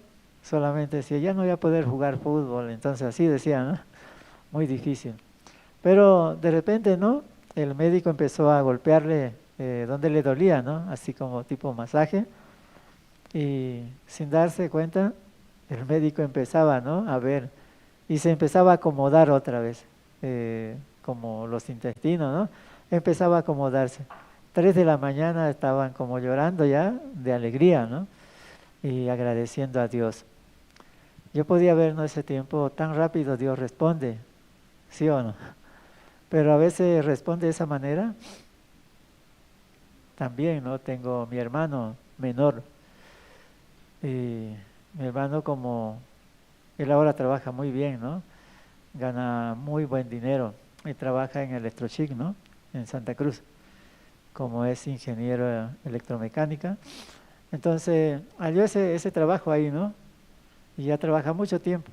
solamente decía, ya no voy a poder jugar fútbol. Entonces así decía, ¿no? Muy difícil. Pero de repente, ¿no? El médico empezó a golpearle donde le dolía, ¿no? Así como tipo masaje. Y sin darse cuenta, el médico empezaba, ¿no? A ver, y se empezaba a acomodar otra vez, como los intestinos, ¿no? Empezaba a acomodarse. 3 de la mañana estaban como llorando ya de alegría, ¿no? Y agradeciendo a Dios. Yo podía ver, ¿no? Ese tiempo tan rápido Dios responde, ¿sí o no? Pero a veces responde de esa manera. También, ¿no? Tengo mi hermano menor. Y mi hermano, como él ahora trabaja muy bien, ¿no? Gana muy buen dinero y trabaja en Electrochic, ¿no? En Santa Cruz, como es ingeniero electromecánica. Entonces, halló ese trabajo ahí, ¿no? Y ya trabaja mucho tiempo.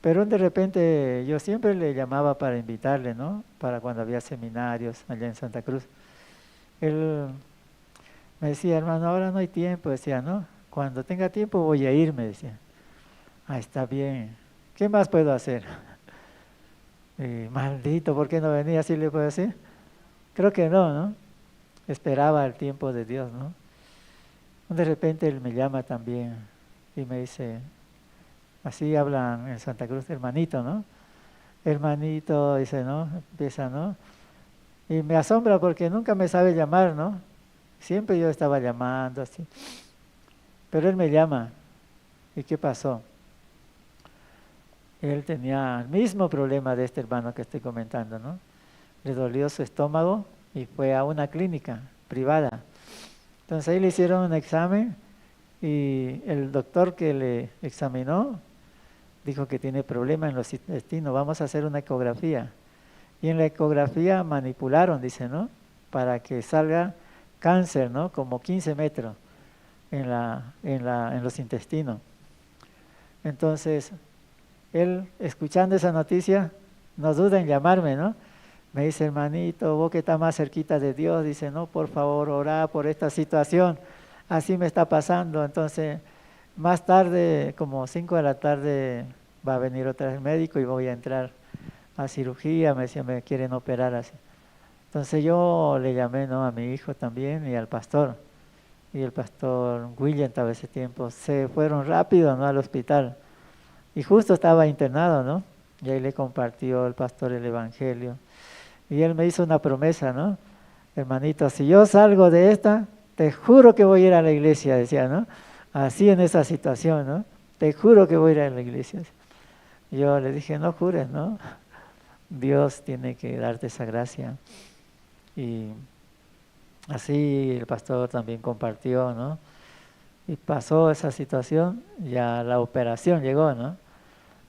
Pero de repente yo siempre le llamaba para invitarle, ¿no? Para cuando había seminarios allá en Santa Cruz. Él me decía, hermano, ahora no hay tiempo, decía, ¿no? Cuando tenga tiempo voy a ir, me decía. Ah, está bien. ¿Qué más puedo hacer? Maldito, ¿por qué no venía? ¿Así le puedo decir? Creo que no, ¿no? Esperaba el tiempo de Dios, ¿no? De repente él me llama también y me dice, así hablan en Santa Cruz, hermanito, ¿no? Hermanito, dice, ¿no? Empieza, ¿no? Y me asombra porque nunca me sabe llamar, ¿no? Siempre yo estaba llamando así. Pero él me llama. ¿Y qué pasó? Él tenía el mismo problema de este hermano que estoy comentando, ¿no? Le dolió su estómago y fue a una clínica privada. Entonces ahí le hicieron un examen y el doctor que le examinó dijo que tiene problema en los intestinos, vamos a hacer una ecografía. Y en la ecografía manipularon, dice, ¿no? Para que salga cáncer, ¿no? Como 15 metros en los intestinos. Entonces, él, escuchando esa noticia, no duda en llamarme, ¿no? Me dice, hermanito, vos que estás más cerquita de Dios, dice, no, por favor, orá por esta situación, así me está pasando. Entonces, más tarde, como 5 de la tarde, va a venir otra vez el médico y voy a entrar a cirugía, me decía, me quieren operar así. Entonces yo le llamé, ¿no? A mi hijo también y al pastor. Y el pastor William, tal vez ese tiempo, se fueron rápido, ¿no? Al hospital. Y justo estaba internado, ¿no? Y ahí le compartió el pastor el evangelio. Y él me hizo una promesa, ¿no? Hermanito, si yo salgo de esta, te juro que voy a ir a la iglesia, decía, ¿no? Así en esa situación, ¿no? Te juro que voy a ir a la iglesia. Yo le dije, no jures, ¿no? Dios tiene que darte esa gracia. Y así el pastor también compartió, ¿no? Y pasó esa situación, ya la operación llegó, ¿no?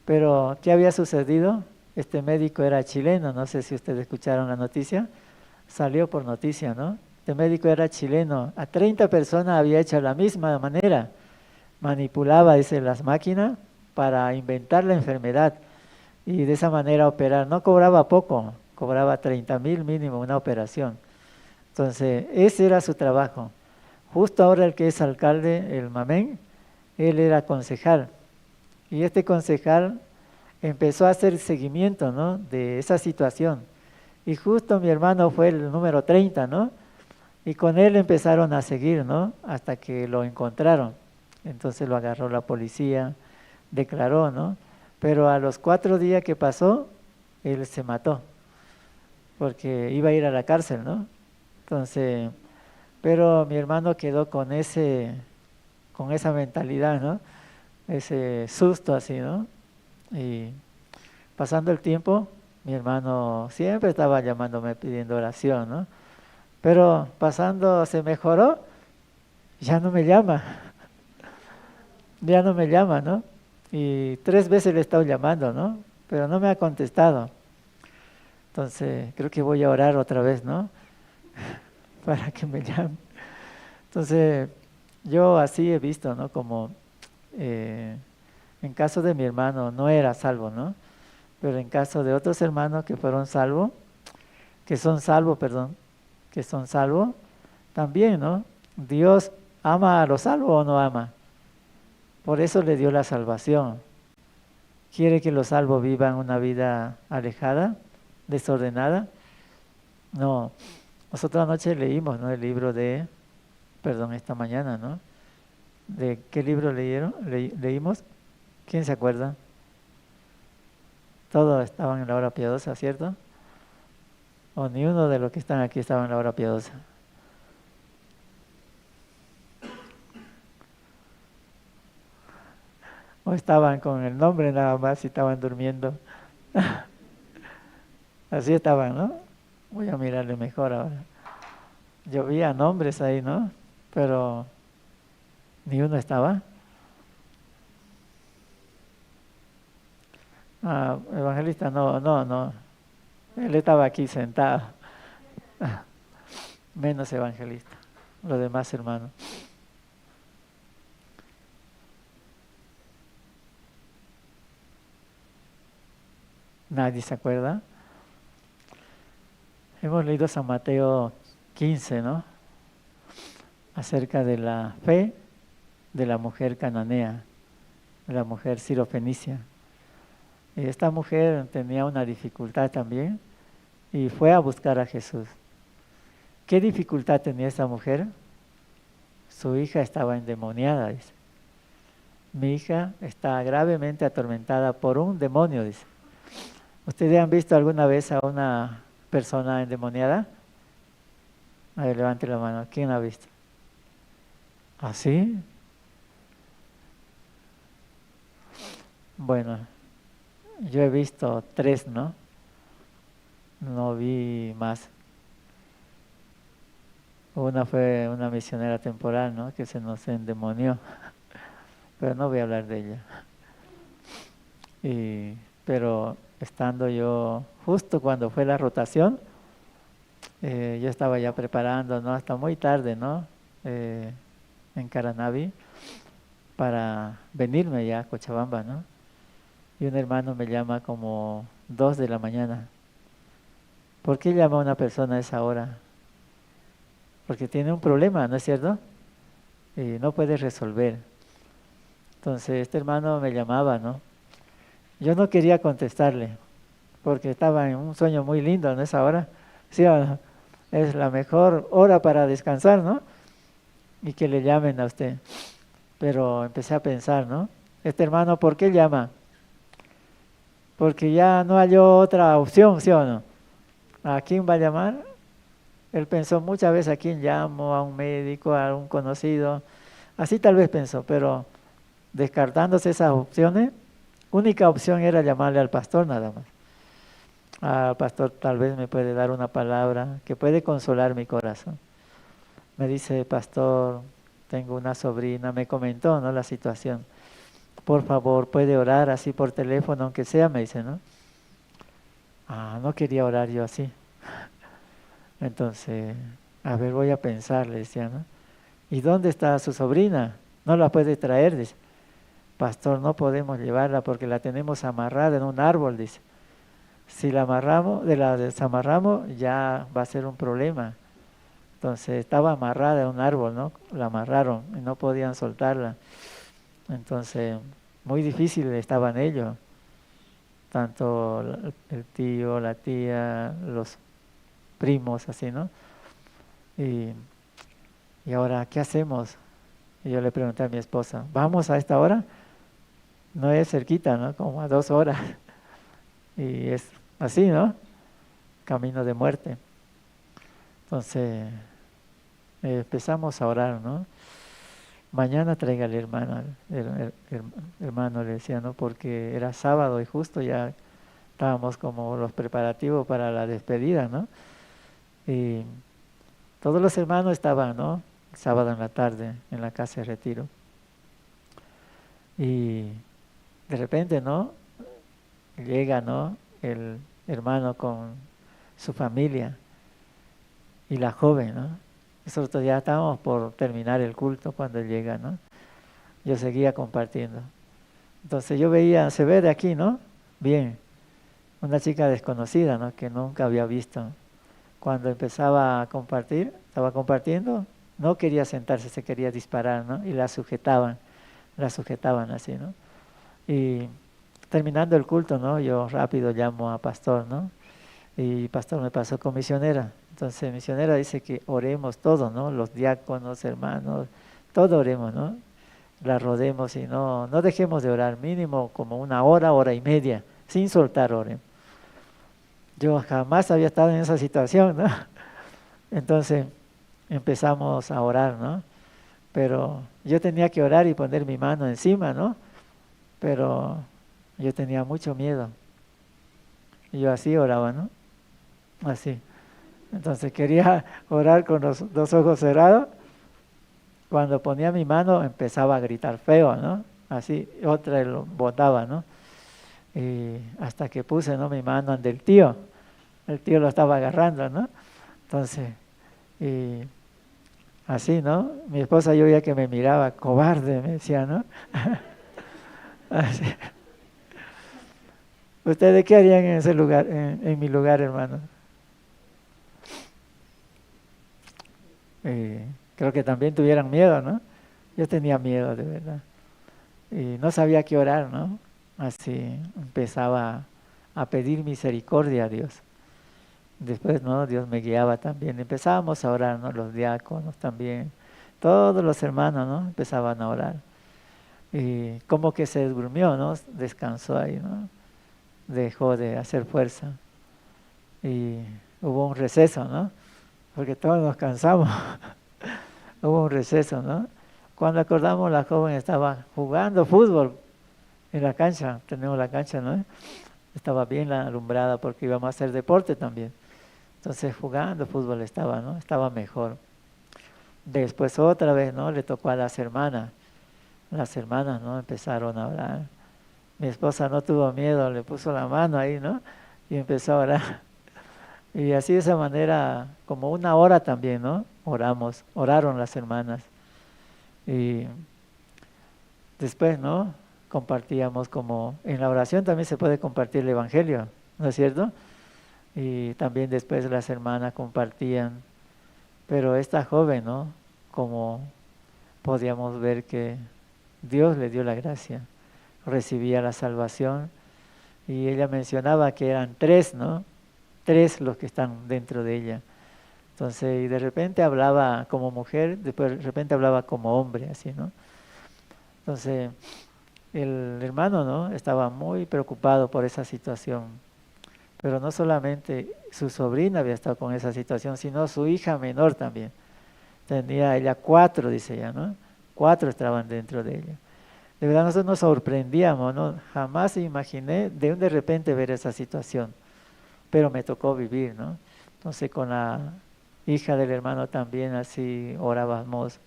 Pero, ¿qué había sucedido? Este médico era chileno, no sé si ustedes escucharon la noticia, salió por noticia, ¿no? Este médico era chileno, a 30 personas había hecho de la misma manera, manipulaba, dice, las máquinas para inventar la enfermedad y de esa manera operar. No cobraba poco, cobraba 30,000 mínimo una operación. Entonces, ese era su trabajo. Justo ahora el que es alcalde, el Mamén, él era concejal. Y este concejal empezó a hacer seguimiento, ¿no? De esa situación. Y justo mi hermano fue el número 30, ¿no? Y con él empezaron a seguir, ¿no? Hasta que lo encontraron. Entonces lo agarró la policía, declaró, ¿no? Pero a los 4 días que pasó, él se mató, porque iba a ir a la cárcel, ¿no? Entonces, pero mi hermano quedó con esa mentalidad, ¿no? Ese susto así, ¿no? Y pasando el tiempo, mi hermano siempre estaba llamándome pidiendo oración, ¿no? Pero pasando, se mejoró, ya no me llama, ya no me llama, ¿no? Y 3 veces le he estado llamando, ¿no? Pero no me ha contestado. Entonces, creo que voy a orar otra vez, ¿no? Para que me llame. Entonces, yo así he visto, ¿no? Como en caso de mi hermano no era salvo, ¿no? Pero en caso de otros hermanos que fueron salvos, que son salvos, perdón, que son salvos, también, ¿no? Dios ama a los salvos o no ama. Por eso le dio la salvación. ¿Quiere que los salvos vivan una vida alejada, desordenada? No. Nosotros anoche leímos, ¿no? El libro de, perdón, esta mañana, ¿no? ¿De qué libro leímos? ¿Quién se acuerda? Todos estaban en la hora piadosa, ¿cierto? O ni uno de los que están aquí estaba en la hora piadosa. O estaban con el nombre nada más y estaban durmiendo. Así estaban, ¿no? Voy a mirarle mejor ahora. Yo vi a nombres ahí, ¿no? Pero ni uno estaba. Ah, evangelista, no. Él estaba aquí sentado. Menos evangelista. Los demás hermanos. ¿Nadie se acuerda? Hemos leído San Mateo 15, ¿no? Acerca de la fe de la mujer cananea, de la mujer sirofenicia. Y esta mujer tenía una dificultad también y fue a buscar a Jesús. ¿Qué dificultad tenía esta mujer? Su hija estaba endemoniada, dice. Mi hija está gravemente atormentada por un demonio, dice. ¿Ustedes han visto alguna vez a una persona endemoniada? A ver, levante la mano. ¿Quién ha visto? ¿Ah, sí? Bueno, yo he visto 3, ¿no? No vi más. Una fue una misionera temporal, ¿no? Que se nos endemonió. Pero no voy a hablar de ella. Pero estando yo, justo cuando fue la rotación, yo estaba ya preparando, ¿no? Hasta muy tarde, ¿no? En Caranavi, para venirme ya a Cochabamba, ¿no? Y un hermano me llama como 2 de la mañana. ¿Por qué llama a una persona a esa hora? Porque tiene un problema, ¿no es cierto? Y no puede resolver. Entonces este hermano me llamaba, ¿no? Yo no quería contestarle, porque estaba en un sueño muy lindo en esa hora. ¿Sí o no? Es la mejor hora para descansar, ¿no? Y que le llamen a usted. Pero empecé a pensar, ¿no? Este hermano, ¿por qué llama? Porque ya no halló otra opción, ¿sí o no? ¿A quién va a llamar? Él pensó muchas veces a quién llamo, a un médico, a un conocido. Así tal vez pensó, pero descartándose esas opciones, única opción era llamarle al pastor nada más. Al pastor tal vez me puede dar una palabra que puede consolar mi corazón. Me dice, pastor, tengo una sobrina, me comentó, ¿no? La situación. Por favor, puede orar así por teléfono, aunque sea, me dice, ¿no? No quería orar yo así. Entonces, a ver, voy a pensar, le decía, ¿no? ¿Y dónde está su sobrina? No la puede traer, dice. Pastor, no podemos llevarla porque la tenemos amarrada en un árbol, dice. Si la desamarramos, ya va a ser un problema. Entonces, estaba amarrada en un árbol, ¿no? La amarraron y no podían soltarla. Entonces, muy difícil estaban ellos. Tanto el tío, la tía, los primos, así, ¿no? Y ¿y ahora qué hacemos? Y yo le pregunté a mi esposa, ¿vamos a esta hora? No es cerquita, ¿no? Como a 2 horas. Y es así, ¿no? Camino de muerte. Entonces, empezamos a orar, ¿no? Mañana tráigale hermano, hermano le decía, ¿no? Porque era sábado y justo ya estábamos como los preparativos para la despedida, ¿no? Y todos los hermanos estaban, ¿no? Sábado en la tarde en la casa de retiro. Y de repente, ¿no? Llega, ¿no? El hermano con su familia y la joven, ¿no? Nosotros ya estábamos por terminar el culto cuando él llega, ¿no? Yo seguía compartiendo. Entonces yo veía, se ve de aquí, ¿no? Bien, una chica desconocida, ¿no? Que nunca había visto. Cuando empezaba a compartir, estaba compartiendo, no quería sentarse, se quería disparar, ¿no? Y la sujetaban así, ¿no? Y terminando el culto, ¿no? Yo rápido llamo a pastor, ¿no? Y pastor me pasó con misionera. Entonces misionera dice que oremos todos, ¿no? Los diáconos, hermanos, todos oremos, ¿no? La rodemos y no dejemos de orar, mínimo como 1 hora, hora y media, sin soltar oremos. Yo jamás había estado en esa situación, ¿no? Entonces empezamos a orar, ¿no? Pero yo tenía que orar y poner mi mano encima, ¿no? Pero yo tenía mucho miedo. Y yo así oraba, ¿no? Así. Entonces quería orar con los 2 ojos cerrados. Cuando ponía mi mano empezaba a gritar feo, ¿no? Así, otra lo botaba, ¿no? Y hasta que puse, ¿no? Mi mano ante el tío. El tío lo estaba agarrando, ¿no? Entonces, y así, ¿no? Mi esposa yo veía que me miraba, cobarde, me decía, ¿no? Así. ¿Ustedes qué harían en ese lugar, en mi lugar, hermano? Creo que también tuvieran miedo, ¿no? Yo tenía miedo, de verdad. Y no sabía qué orar, ¿no? Así empezaba a pedir misericordia a Dios. Después, ¿no? Dios me guiaba también. Empezábamos a orar, ¿no? Los diáconos también. Todos los hermanos, ¿no? Empezaban a orar. Y como que se durmió, ¿no? Descansó ahí, ¿no? Dejó de hacer fuerza. Y hubo un receso, ¿no? Porque todos nos cansamos. Hubo un receso, ¿no? Cuando acordamos, la joven estaba jugando fútbol en la cancha. Tenemos la cancha, ¿no? Estaba bien alumbrada porque íbamos a hacer deporte también. Entonces jugando fútbol estaba, ¿no? Estaba mejor. Después otra vez, ¿no? Le tocó a las hermanas. Las hermanas, ¿no? Empezaron a orar. Mi esposa no tuvo miedo, le puso la mano ahí, ¿no? Y empezó a orar. Y así de esa manera, como 1 hora también, ¿no? Oraron las hermanas. Y después, ¿no? Compartíamos como, en la oración también se puede compartir el Evangelio, ¿no es cierto? Y también después las hermanas compartían. Pero esta joven, ¿no? Como podíamos ver que Dios le dio la gracia, recibía la salvación. Y ella mencionaba que eran 3, ¿no? 3 los que están dentro de ella. Entonces, y de repente hablaba como mujer, después de repente hablaba como hombre, así, ¿no? Entonces, el hermano, ¿no? Estaba muy preocupado por esa situación. Pero no solamente su sobrina había estado con esa situación, sino su hija menor también. Tenía ella 4, dice ella, ¿no? 4 estaban dentro de ella. De verdad nosotros nos sorprendíamos, ¿no? Jamás imaginé de repente ver esa situación. Pero me tocó vivir, ¿no? Entonces con la hija del hermano también así orábamos.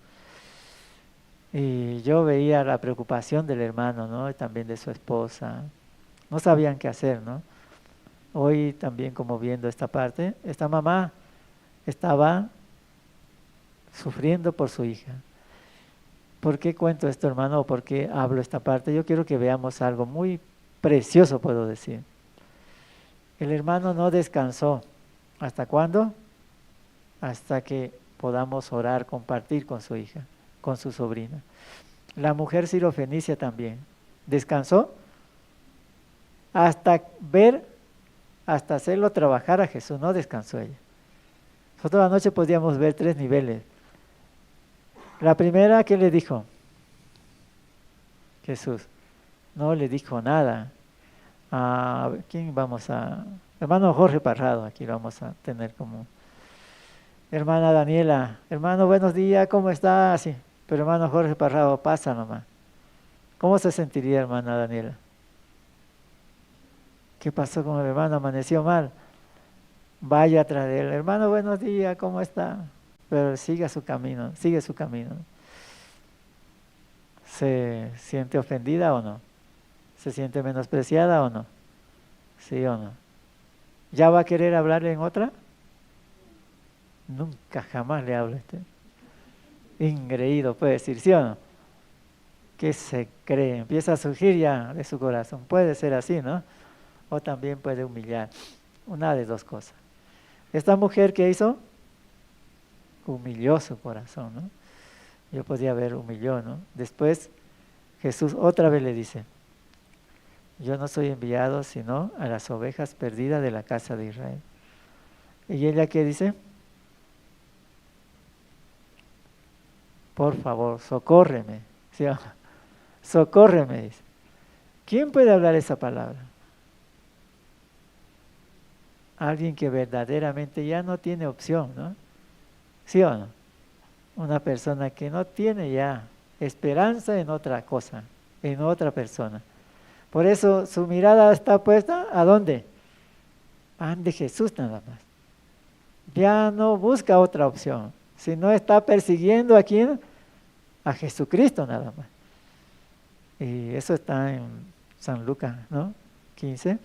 Y yo veía la preocupación del hermano, ¿no? Y también de su esposa. No sabían qué hacer, ¿no? Hoy también como viendo esta parte, esta mamá estaba sufriendo por su hija. ¿Por qué cuento esto, hermano? ¿O por qué hablo esta parte? Yo quiero que veamos algo muy precioso, puedo decir. El hermano no descansó. ¿Hasta cuándo? Hasta que podamos orar, compartir con su hija, con su sobrina. La mujer sirofenicia también. ¿Descansó? Hasta ver, hasta hacerlo trabajar a Jesús. No descansó ella. Nosotros anoche podíamos ver 3 niveles. La primera, ¿qué le dijo Jesús? No le dijo nada. ¿A quién vamos a...? Hermano Jorge Parrado, aquí lo vamos a tener como... Hermana Daniela, hermano, buenos días, ¿cómo está? Sí, pero hermano Jorge Parrado, pasa nomás. ¿Cómo se sentiría, hermana Daniela? ¿Qué pasó con el hermano? ¿Amaneció mal? Vaya atrás de él. Hermano, buenos días, ¿cómo está? Pero siga su camino, sigue su camino. ¿Se siente ofendida o no? ¿Se siente menospreciada o no? ¿Sí o no? ¿Ya va a querer hablarle en otra? Nunca, jamás le hablo Ingreído, puede decir, ¿sí o no? ¿Qué se cree? Empieza a surgir ya de su corazón. Puede ser así, ¿no? O también puede humillar. Una de dos cosas. Esta mujer, ¿qué hizo? Humilló su corazón, ¿no? Yo podía ver, humilló, ¿no? Después Jesús otra vez le dice, yo no soy enviado sino a las ovejas perdidas de la casa de Israel. ¿Y ella qué dice? Por favor, socórreme. ¿Sí? Socórreme, dice. ¿Quién puede hablar esa palabra? Alguien que verdaderamente ya no tiene opción, ¿no? ¿Sí o no? Una persona que no tiene ya esperanza en otra cosa, en otra persona. Por eso su mirada está puesta ¿a dónde? Ande Jesús nada más. Ya no busca otra opción, sino está persiguiendo a quién, a Jesucristo nada más. Y eso está en San Lucas, ¿no? 15.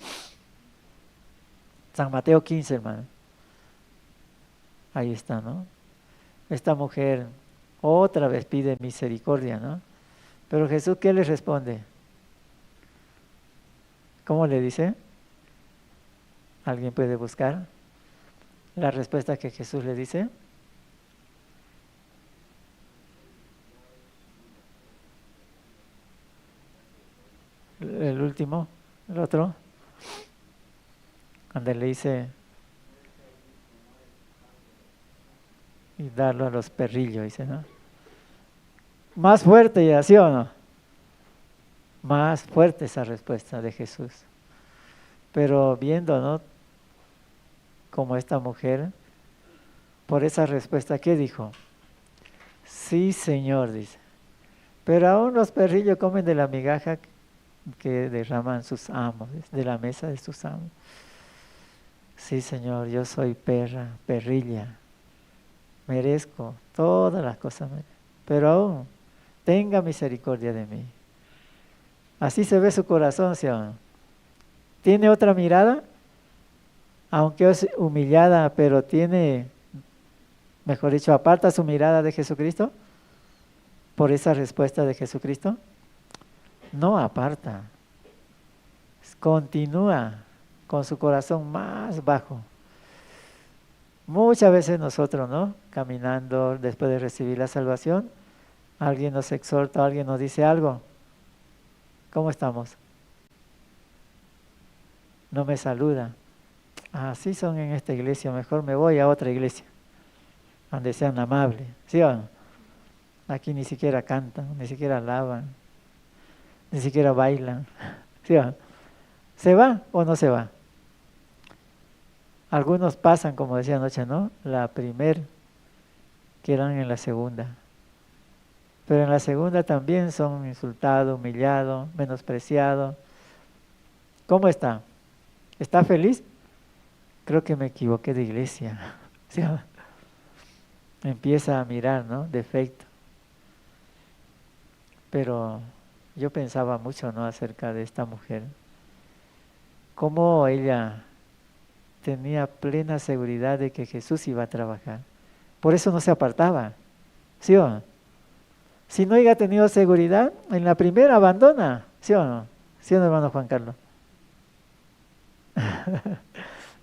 San Mateo 15, hermano. Ahí está, ¿no? Esta mujer otra vez pide misericordia, ¿no? Pero Jesús, ¿qué le responde? ¿Cómo le dice? ¿Alguien puede buscar la respuesta que Jesús le dice? El último, el otro, donde le dice y darlo a los perrillos, dice, ¿no? Más fuerte ya, ¿sí o no? Más fuerte esa respuesta de Jesús. Pero viendo, ¿no? Como esta mujer, por esa respuesta, ¿qué dijo? Sí, Señor, dice. Pero aún los perrillos comen de la migaja que derraman sus amos, de la mesa de sus amos. Sí, Señor, yo soy perrilla, merezco todas las cosas, pero aún tenga misericordia de mí. Así se ve su corazón, ¿sí o no? ¿Tiene otra mirada? Aunque es humillada, pero tiene, mejor dicho, aparta su mirada de Jesucristo por esa respuesta de Jesucristo. No aparta, continúa con su corazón más bajo. Muchas veces nosotros, ¿no? Caminando después de recibir la salvación, alguien nos exhorta, alguien nos dice algo. ¿Cómo estamos? No me saluda. Así son en esta iglesia, mejor me voy a otra iglesia, donde sean amables, ¿sí o no? Aquí ni siquiera cantan, ni siquiera alaban, ni siquiera bailan, ¿sí o no? ¿Se va o no se va? Algunos pasan, como decía anoche, ¿no? La primera, quedan en la segunda. Pero en la segunda también son insultados, humillados, menospreciados. ¿Cómo está? ¿Está feliz? Creo que me equivoqué de iglesia. ¿Sí? Empieza a mirar, ¿no? Defecto. Pero yo pensaba mucho, ¿no? Acerca de esta mujer. Cómo ella tenía plena seguridad de que Jesús iba a trabajar. Por eso no se apartaba. ¿Sí o no? Si no hubiera tenido seguridad, en la primera abandona. ¿Sí o no? ¿Sí o no, hermano Juan Carlos?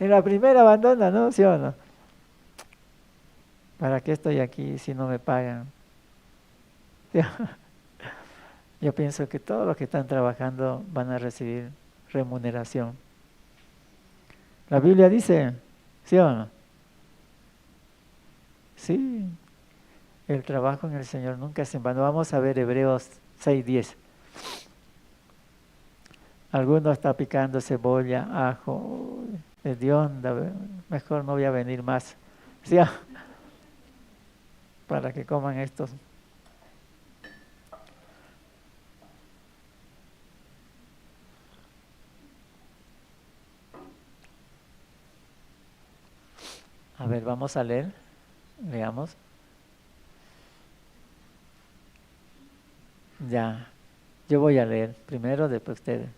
En la primera abandona, ¿no? ¿Sí o no? ¿Para qué estoy aquí si no me pagan? Yo pienso que todos los que están trabajando van a recibir remuneración. La Biblia dice, ¿sí o no? Sí. El trabajo en el Señor nunca es en vano. Vamos a ver Hebreos 6:10. Alguno está picando cebolla, ajo, hedionda, mejor no voy a venir más. ¿Sí? Para que coman estos. A ver, vamos a leer. Leamos. Ya, yo voy a leer primero, después ustedes.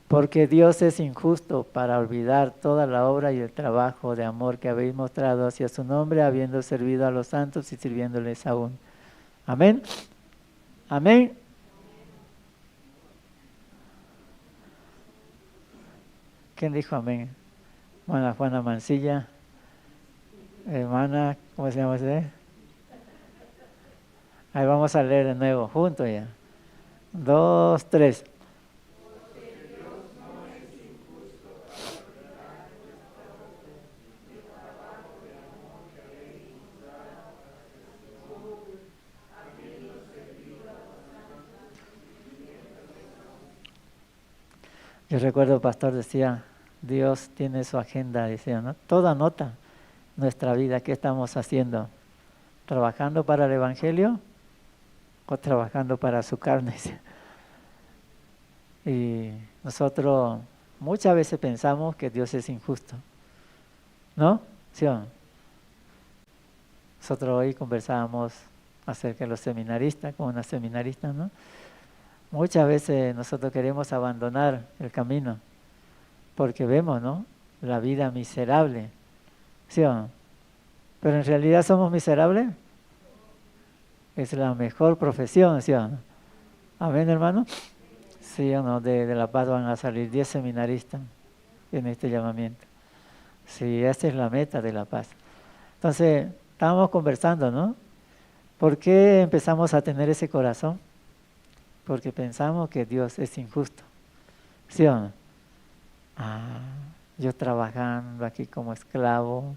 Porque Dios es injusto para olvidar toda la obra y el trabajo de amor que habéis mostrado hacia su nombre, habiendo servido a los santos y sirviéndoles aún. Amén. Amén. ¿Quién dijo amén? Hermana Juana Mancilla. Hermana, ¿cómo se llama usted? Ahí vamos a leer de nuevo, juntos ya. 2, 3. Yo recuerdo, el pastor decía, Dios tiene su agenda, decía, ¿no? Todo anota nuestra vida, ¿qué estamos haciendo? ¿Trabajando para el Evangelio o trabajando para su carne? Y nosotros muchas veces pensamos que Dios es injusto, ¿no? ¿Sí o no? Nosotros hoy conversábamos acerca de los seminaristas, con una seminarista, ¿no? Muchas veces nosotros queremos abandonar el camino porque vemos, ¿no?, la vida miserable, ¿sí o no? Pero en realidad somos miserables. Es la mejor profesión, ¿sí o no? Amén, hermano. Sí o no, de La Paz van a salir 10 seminaristas en este llamamiento. Sí, esta es la meta de La Paz. Entonces, estábamos conversando, ¿no? ¿Por qué empezamos a tener ese corazón? Porque pensamos que Dios es injusto, ¿sí o no? Yo trabajando aquí como esclavo,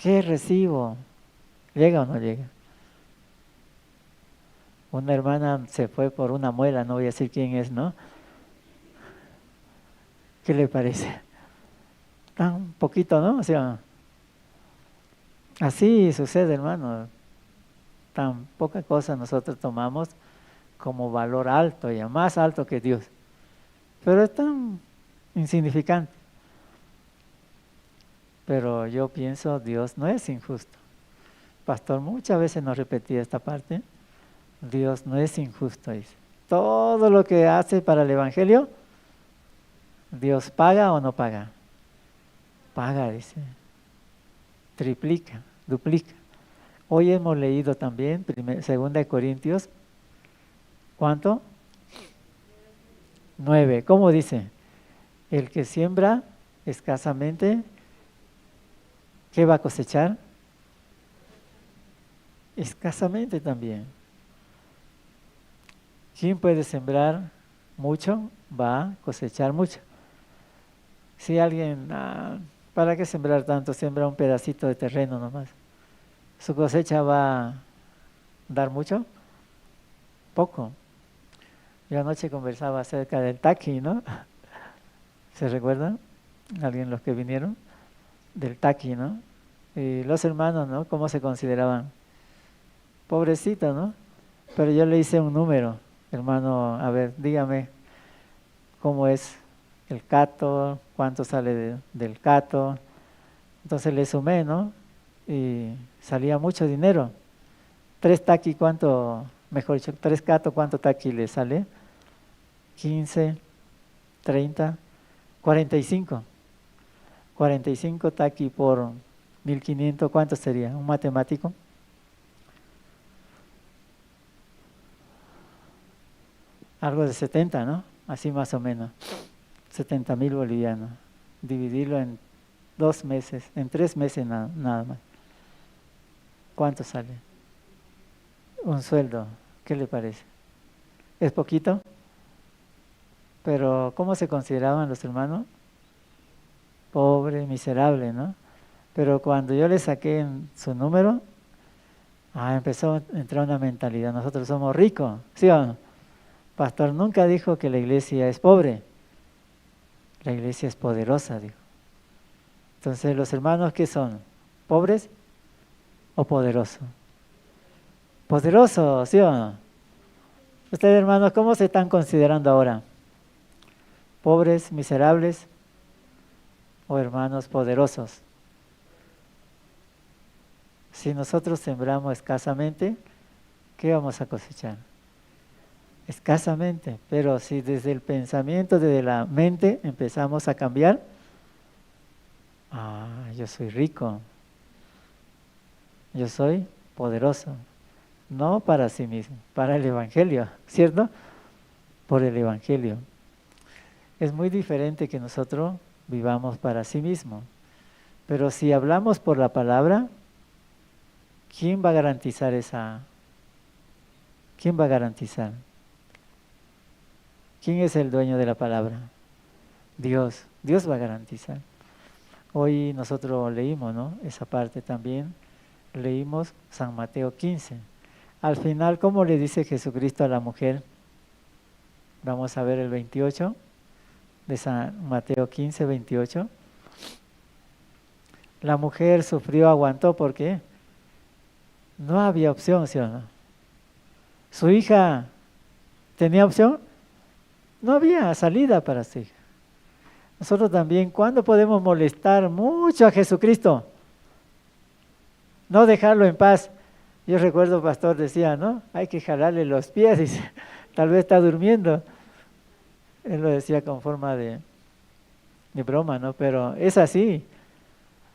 ¿qué recibo? ¿Llega o no llega? Una hermana se fue por una muela, no voy a decir quién es, ¿no? ¿Qué le parece? Tan poquito, ¿no? O sea, así sucede, hermano. Tan poca cosa nosotros tomamos como valor alto, ya más alto que Dios. Pero es tan insignificante. Pero yo pienso, Dios no es injusto. Pastor muchas veces nos repetía esta parte. Dios no es injusto, dice. Todo lo que hace para el Evangelio, ¿Dios paga o no paga? Paga, dice. Triplica, duplica. Hoy hemos leído también, 2 Corintios, ¿cuánto? 9. ¿Cómo dice? El que siembra escasamente, ¿qué va a cosechar? Escasamente también. ¿Quién puede sembrar mucho? Va a cosechar mucho. Si alguien, ¿para qué sembrar tanto? Siembra un pedacito de terreno nomás. ¿Su cosecha va a dar mucho? Poco. Yo anoche conversaba acerca del taqui, ¿no? ¿Se recuerdan? ¿Alguien los que vinieron? Del taqui, ¿no? Y los hermanos, ¿no? ¿Cómo se consideraban? Pobrecitos, ¿no? Pero yo le hice un número. Hermano, a ver, dígame cómo es el cato, cuánto sale del cato. Entonces le sumé, ¿no? Y salía mucho dinero. 3 taqui, ¿cuánto? Mejor dicho, 3 cato, ¿cuánto taqui le sale? 15, 30, 45. 45 taqui por 1500, ¿cuánto sería? ¿Un matemático? Algo de 70, ¿no? Así más o menos. 70,000 bolivianos. Dividirlo en 2 meses, en 3 meses nada más. ¿Cuánto sale? Un sueldo. ¿Qué le parece? ¿Es poquito? Pero ¿cómo se consideraban los hermanos? Pobre, miserable, ¿no? Pero cuando yo le saqué su número, Empezó a entrar una mentalidad, nosotros somos ricos, ¿sí o no? Pastor nunca dijo que la iglesia es pobre, la iglesia es poderosa, dijo. Entonces, ¿los hermanos qué son? ¿Pobres o poderosos? Poderosos, ¿sí o no? Ustedes, hermanos, ¿cómo se están considerando ahora? ¿Pobres, miserables o hermanos poderosos? Si nosotros sembramos escasamente, ¿qué vamos a cosechar? Escasamente, pero si desde el pensamiento, desde la mente empezamos a cambiar, yo soy rico, yo soy poderoso, no para sí mismo, para el Evangelio, ¿cierto? Por el Evangelio. Es muy diferente que nosotros vivamos para sí mismo, pero si hablamos por la palabra, ¿quién va a garantizar esa? ¿Quién va a garantizar? ¿Quién es el dueño de la palabra? Dios. Dios va a garantizar. Hoy nosotros leímos, ¿no? Esa parte también. Leímos San Mateo 15. Al final, ¿cómo le dice Jesucristo a la mujer? Vamos a ver el 28 de San Mateo 15, 28. La mujer sufrió, aguantó, ¿por qué? No había opción, ¿sí o no? ¿Su hija tenía opción? No había salida para su hija. Nosotros también, ¿cuándo podemos molestar mucho a Jesucristo? No dejarlo en paz. Yo recuerdo, pastor decía, ¿no? Hay que jalarle los pies, dice. Tal vez está durmiendo. Él lo decía con forma de broma, ¿no? Pero es así.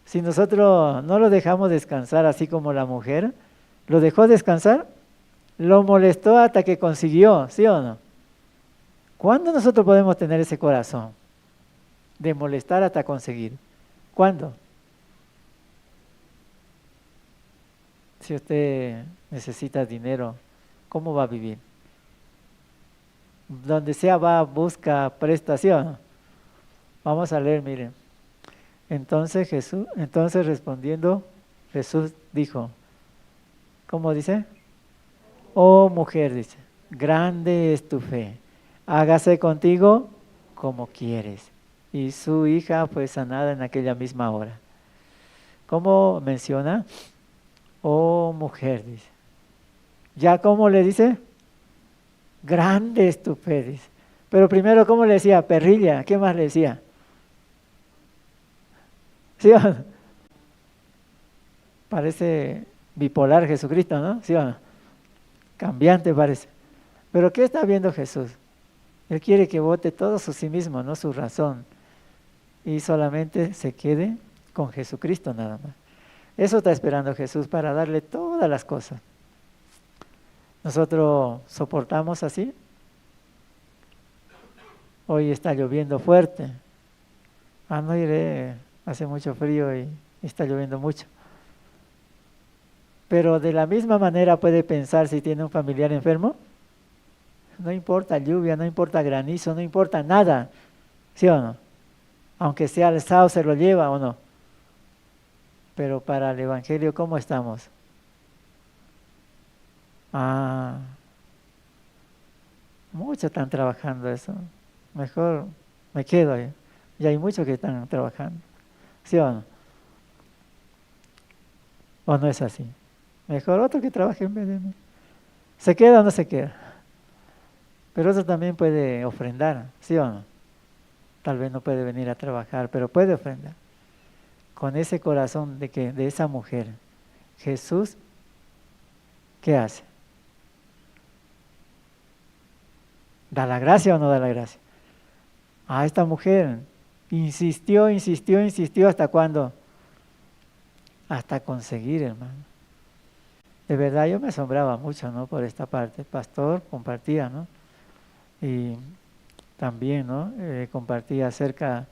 Si nosotros no lo dejamos descansar así como la mujer, lo dejó descansar, lo molestó hasta que consiguió, ¿sí o no? ¿Cuándo nosotros podemos tener ese corazón de molestar hasta conseguir? ¿Cuándo? Si usted necesita dinero, ¿cómo va a vivir? Donde sea va, busca prestación. Vamos a leer, miren. Entonces respondiendo, Jesús dijo, ¿cómo dice? Oh mujer, dice, grande es tu fe, hágase contigo como quieres. Y su hija fue sanada en aquella misma hora. ¿Cómo menciona? Oh mujer, dice. ¿Ya cómo le dice? Grande es tu fe, dice. Pero primero, ¿cómo le decía? Perrilla, ¿qué más le decía? ¿Sí o no? Parece bipolar Jesucristo, ¿no? ¿Sí o no? Cambiante parece. Pero ¿qué está viendo Jesús? Él quiere que vote todo su sí mismo, no su razón. Y solamente se quede con Jesucristo nada más. Eso está esperando Jesús para darle todas las cosas. ¿Nosotros soportamos así? Hoy está lloviendo fuerte. No iré, hace mucho frío y está lloviendo mucho. Pero de la misma manera puede pensar si tiene un familiar enfermo. No importa lluvia, no importa granizo, no importa nada. ¿Sí o no? Aunque sea alzado, se lo lleva o no. Pero para el Evangelio, ¿cómo estamos? Muchos están trabajando eso. Mejor me quedo ahí. Y hay muchos que están trabajando. ¿Sí o no? ¿O no es así? Mejor otro que trabaje en vez de mí. ¿Se queda o no se queda? Pero otro también puede ofrendar, ¿sí o no? Tal vez no puede venir a trabajar, pero puede ofrendar. Con ese corazón de esa mujer, Jesús, ¿qué hace? ¿Da la gracia o no da la gracia? Esta mujer insistió, ¿hasta cuándo? Hasta conseguir, hermano. De verdad yo me asombraba mucho, ¿no? Por esta parte. El pastor compartía, ¿no? Y también, ¿no? Compartía acerca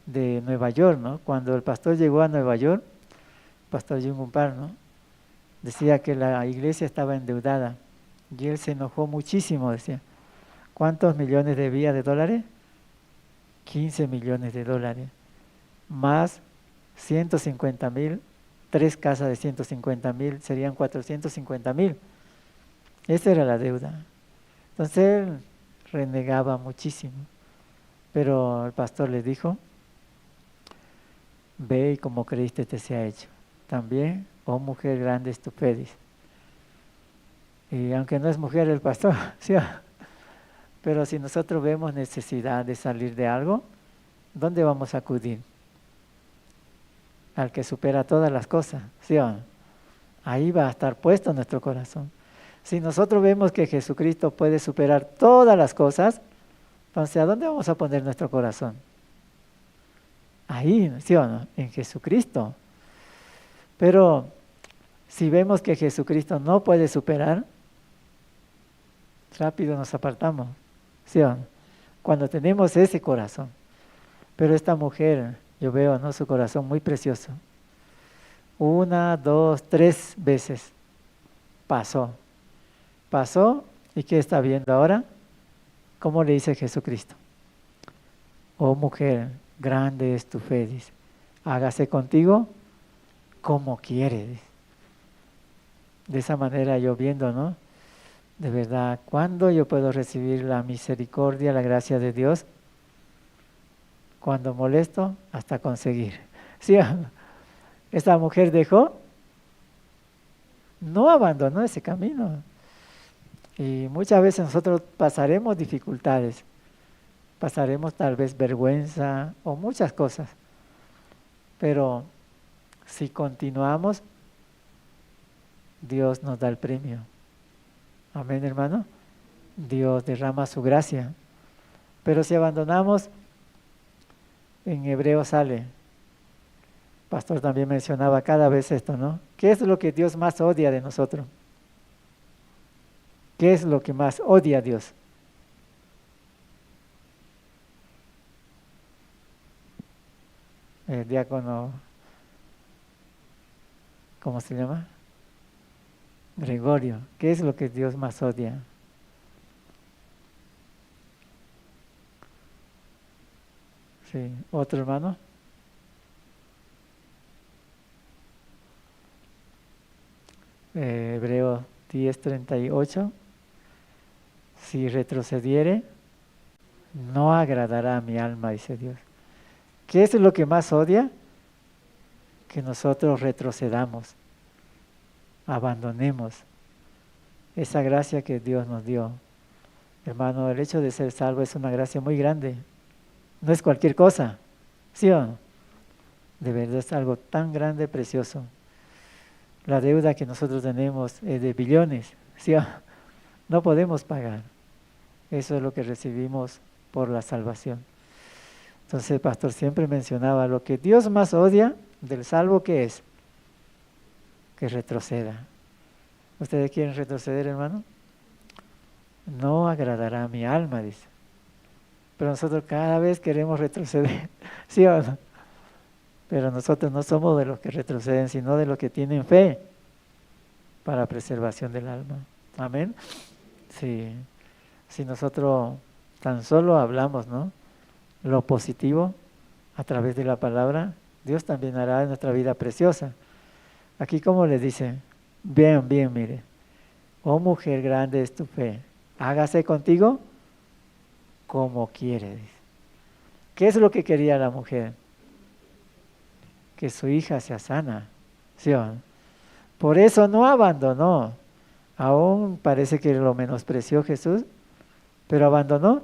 de Nueva York, ¿no? Cuando el pastor llegó a Nueva York, el pastor Yungumpar, ¿no? Decía que la iglesia estaba endeudada y él se enojó muchísimo, decía. ¿Cuántos millones debía de dólares? 15 millones de dólares, más 150,000 3 casas de 150,000, serían 450,000. Esa era la deuda. Entonces él renegaba muchísimo. Pero el pastor le dijo, ve y como creíste te sea hecho. También, oh mujer grande es tu fe, dice. Y aunque no es mujer el pastor, ¿sí? Pero si nosotros vemos necesidad de salir de algo, ¿dónde vamos a acudir? Al que supera todas las cosas, ¿sí? Ahí va a estar puesto nuestro corazón. Si nosotros vemos que Jesucristo puede superar todas las cosas, entonces ¿a dónde vamos a poner nuestro corazón? Ahí, ¿sí o no? En Jesucristo. Pero si vemos que Jesucristo no puede superar, rápido nos apartamos, ¿sí o no? Cuando tenemos ese corazón. Pero esta mujer, yo veo, ¿no?, su corazón muy precioso. 1, 2, 3 veces pasó. ¿Y qué está viendo ahora? ¿Cómo le dice Jesucristo? Oh mujer, grande es tu fe, dice. Hágase contigo como quiere, dice. De esa manera yo viendo, ¿no? De verdad, ¿cuándo yo puedo recibir la misericordia, la gracia de Dios? Cuando molesto hasta conseguir. ¿Sí? Esta mujer no abandonó ese camino. Y muchas veces nosotros pasaremos dificultades, pasaremos tal vez vergüenza o muchas cosas. Pero si continuamos, Dios nos da el premio. Amén, hermano. Dios derrama su gracia. Pero si abandonamos, en Hebreo sale, pastor también mencionaba cada vez esto, ¿no? ¿Qué es lo que Dios más odia de nosotros? ¿Qué es lo que más odia a Dios? El diácono, ¿cómo se llama? Gregorio. ¿Qué es lo que Dios más odia? Sí, otro hermano. Hebreo 10:38. Si retrocediere, no agradará a mi alma, dice Dios. ¿Qué es lo que más odia? Que nosotros retrocedamos, abandonemos esa gracia que Dios nos dio. Hermano, el hecho de ser salvo es una gracia muy grande. No es cualquier cosa, ¿sí o no? De verdad es algo tan grande, precioso. La deuda que nosotros tenemos es de billones, ¿sí o no? No podemos pagar. Eso es lo que recibimos por la salvación. Entonces el pastor siempre mencionaba lo que Dios más odia del salvo, ¿qué es? Que retroceda. ¿Ustedes quieren retroceder, hermano? No agradará a mi alma, dice. Pero nosotros cada vez queremos retroceder, ¿sí o no? Pero nosotros no somos de los que retroceden, sino de los que tienen fe para preservación del alma. Amén. Sí. Si nosotros tan solo hablamos, ¿no?, lo positivo a través de la palabra, Dios también hará en nuestra vida preciosa. Aquí como les dice, bien, mire, oh mujer grande es tu fe, hágase contigo como quiere, dice. ¿Qué es lo que quería la mujer? Que su hija sea sana, ¿sí o no? Por eso no abandonó. Aún parece que lo menospreció Jesús, pero abandonó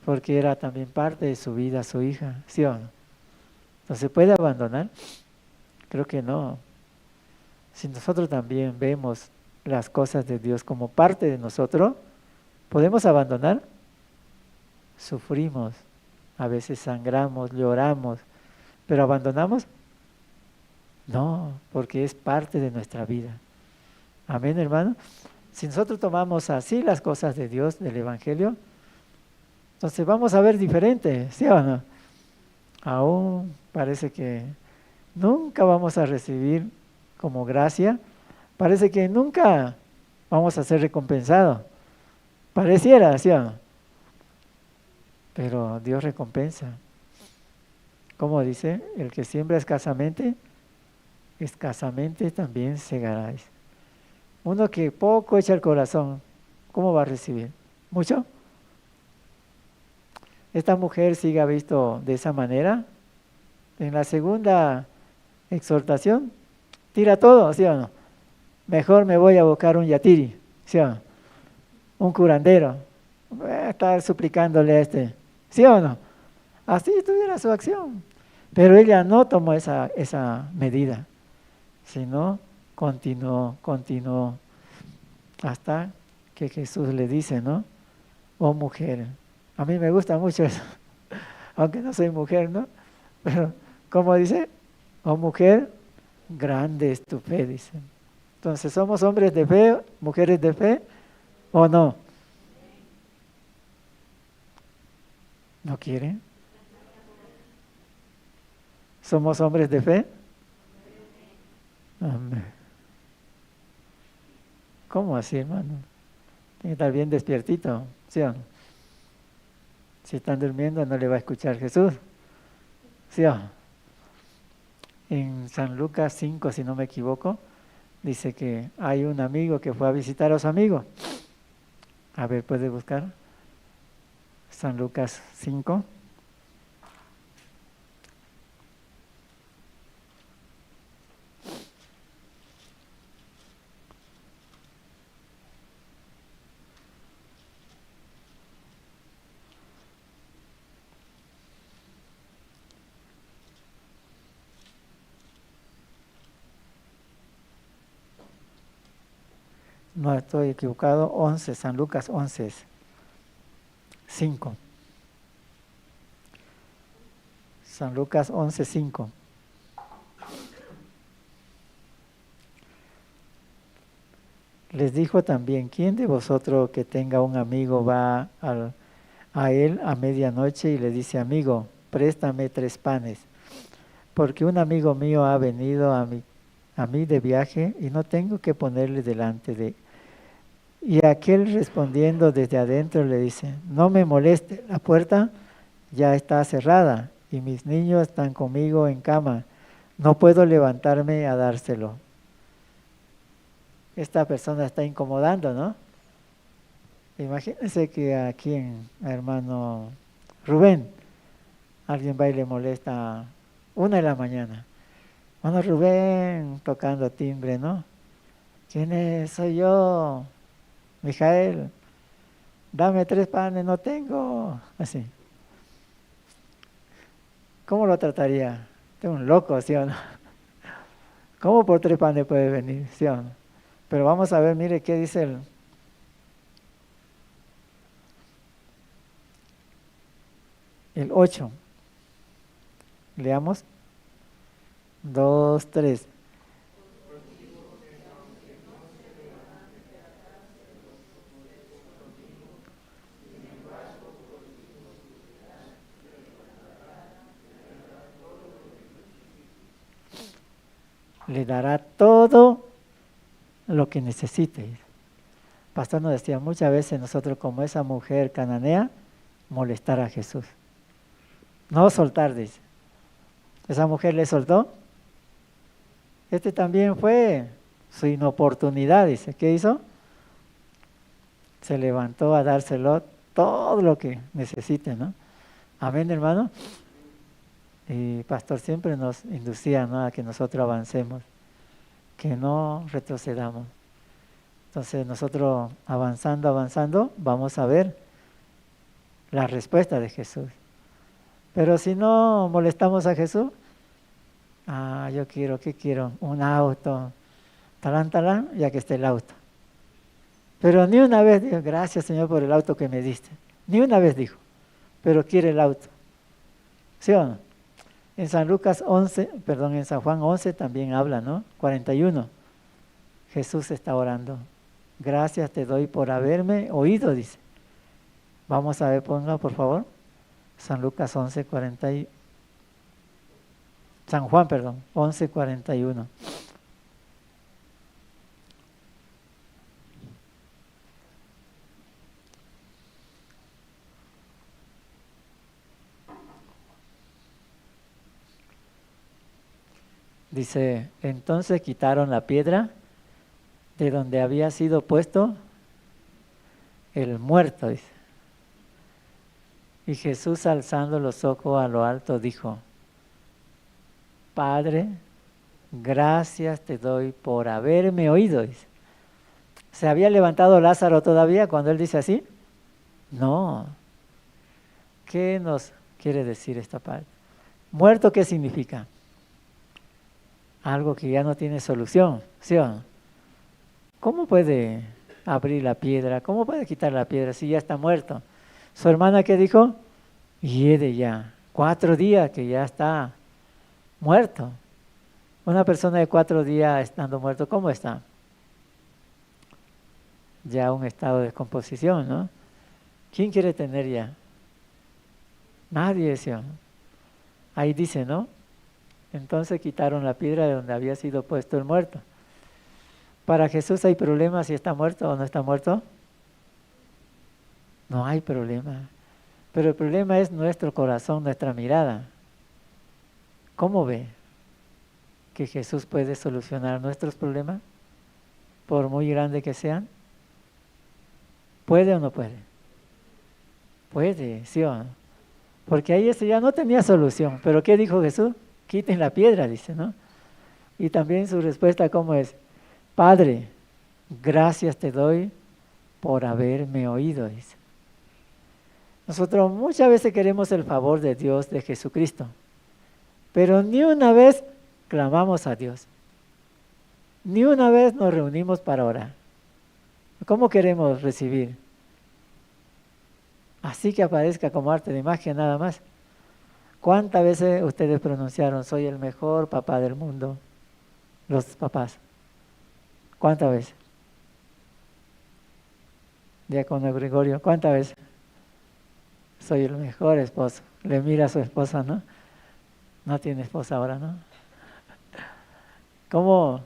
porque era también parte de su vida, su hija, ¿sí o no? ¿No se puede abandonar? Creo que no. Si nosotros también vemos las cosas de Dios como parte de nosotros, ¿podemos abandonar? Sufrimos, a veces sangramos, lloramos, pero ¿abandonamos? No, porque es parte de nuestra vida. Amén, hermano. Si nosotros tomamos así las cosas de Dios, del Evangelio, entonces vamos a ver diferente, ¿sí o no? Aún parece que nunca vamos a recibir como gracia, parece que nunca vamos a ser recompensados. Pareciera, ¿sí o no? Pero Dios recompensa. Como dice, el que siembra escasamente, escasamente también segaráis. Uno que poco echa el corazón, ¿cómo va a recibir? ¿Mucho? Esta mujer sigue visto de esa manera. En la segunda exhortación, tira todo, ¿sí o no? Mejor me voy a buscar un yatiri, ¿sí o no? Un curandero. Voy a estar suplicándole a este, ¿sí o no? Así tuviera su acción. Pero ella no tomó esa medida, sino continuó, hasta que Jesús le dice, ¿no? Oh mujer, a mí me gusta mucho eso, aunque no soy mujer, ¿no? Pero, ¿cómo dice? Oh mujer, grande es tu fe, dice. Entonces, ¿somos hombres de fe, mujeres de fe o no? ¿No quieren? ¿Somos hombres de fe? Amén. ¿Cómo así, hermano? Tiene que estar bien despiertito, ¿sí o no? Si están durmiendo no le va a escuchar Jesús, ¿sí o no? En San Lucas 5, si no me equivoco, dice que hay un amigo que fue a visitar a su amigo. A ver, ¿puede buscar? San Lucas 5. No estoy equivocado, 11, San Lucas 11, 5. San Lucas 11, 5. Les dijo también, ¿quién de vosotros que tenga un amigo va a él a medianoche y le dice, amigo, préstame 3 panes, porque un amigo mío ha venido a mí de viaje y no tengo que ponerle delante de él? Y aquel respondiendo desde adentro le dice, no me moleste, la puerta ya está cerrada y mis niños están conmigo en cama, no puedo levantarme a dárselo. Esta persona está incomodando, ¿no? Imagínense que aquí en hermano Rubén, alguien va y le molesta 1 de la mañana. Hermano Rubén, tocando timbre, ¿no? ¿Quién es? Soy yo, Mijael. Dame 3 panes, no tengo. Así. ¿Cómo lo trataría? Este es un loco, ¿sí o no? ¿Cómo por 3 panes puede venir? ¿Sí o no? Pero vamos a ver, mire qué dice el 8. Leamos. 2, 3. Le dará todo lo que necesite. Pastor nos decía muchas veces nosotros como esa mujer cananea, molestar a Jesús. No soltar, dice. Esa mujer le soltó. Este también fue su inoportunidad, dice. ¿Qué hizo? Se levantó a dárselo todo lo que necesite, ¿no? Amén, hermano. Y pastor siempre nos inducía, ¿no?, a que nosotros avancemos, que no retrocedamos. Entonces nosotros avanzando, vamos a ver la respuesta de Jesús. Pero si no molestamos a Jesús, yo quiero, ¿qué quiero? Un auto, talán, ya que esté el auto. Pero ni una vez dijo, gracias Señor por el auto que me diste. Ni una vez dijo, pero quiere el auto. ¿Sí o no? En San en San Juan 11 también habla, ¿no? 41. Jesús está orando. Gracias te doy por haberme oído, dice. Vamos a ver, ponga por favor. San Lucas 11, 40 San Juan, 11, 41. Dice, entonces quitaron la piedra de donde había sido puesto el muerto, dice. Y Jesús, alzando los ojos a lo alto, dijo, Padre, gracias te doy por haberme oído, dice. ¿Se había levantado Lázaro todavía cuando él dice así? No. ¿Qué nos quiere decir esta parte? ¿Muerto qué significa? Algo que ya no tiene solución, ¿sí o no? ¿Cómo puede abrir la piedra? ¿Cómo puede quitar la piedra si ya está muerto? ¿Su hermana qué dijo? Hiede ya, 4 días que ya está muerto. Una persona de 4 días estando muerto, ¿cómo está? Ya un estado de descomposición, ¿no? ¿Quién quiere tener ya? Nadie, decía. Ahí dice, ¿no? Entonces quitaron la piedra de donde había sido puesto el muerto. ¿Para Jesús hay problema si está muerto o no está muerto? No hay problema. Pero el problema es nuestro corazón, nuestra mirada. ¿Cómo ve que Jesús puede solucionar nuestros problemas? Por muy grandes que sean. ¿Puede o no puede? Puede, ¿sí o no? Porque ahí ese ya no tenía solución. ¿Pero qué dijo Jesús? Quiten la piedra, dice, ¿no? Y también su respuesta, ¿cómo es? Padre, gracias te doy por haberme oído, dice. Nosotros muchas veces queremos el favor de Dios, de Jesucristo, pero ni una vez clamamos a Dios. Ni una vez nos reunimos para orar. ¿Cómo queremos recibir? Así que aparezca como arte de magia nada más. ¿Cuántas veces ustedes pronunciaron, soy el mejor papá del mundo? Los papás. ¿Cuántas veces? Diácono Gregorio, ¿cuántas veces? Soy el mejor esposo. Le mira a su esposa, ¿no? No tiene esposa ahora, ¿no? ¿Cómo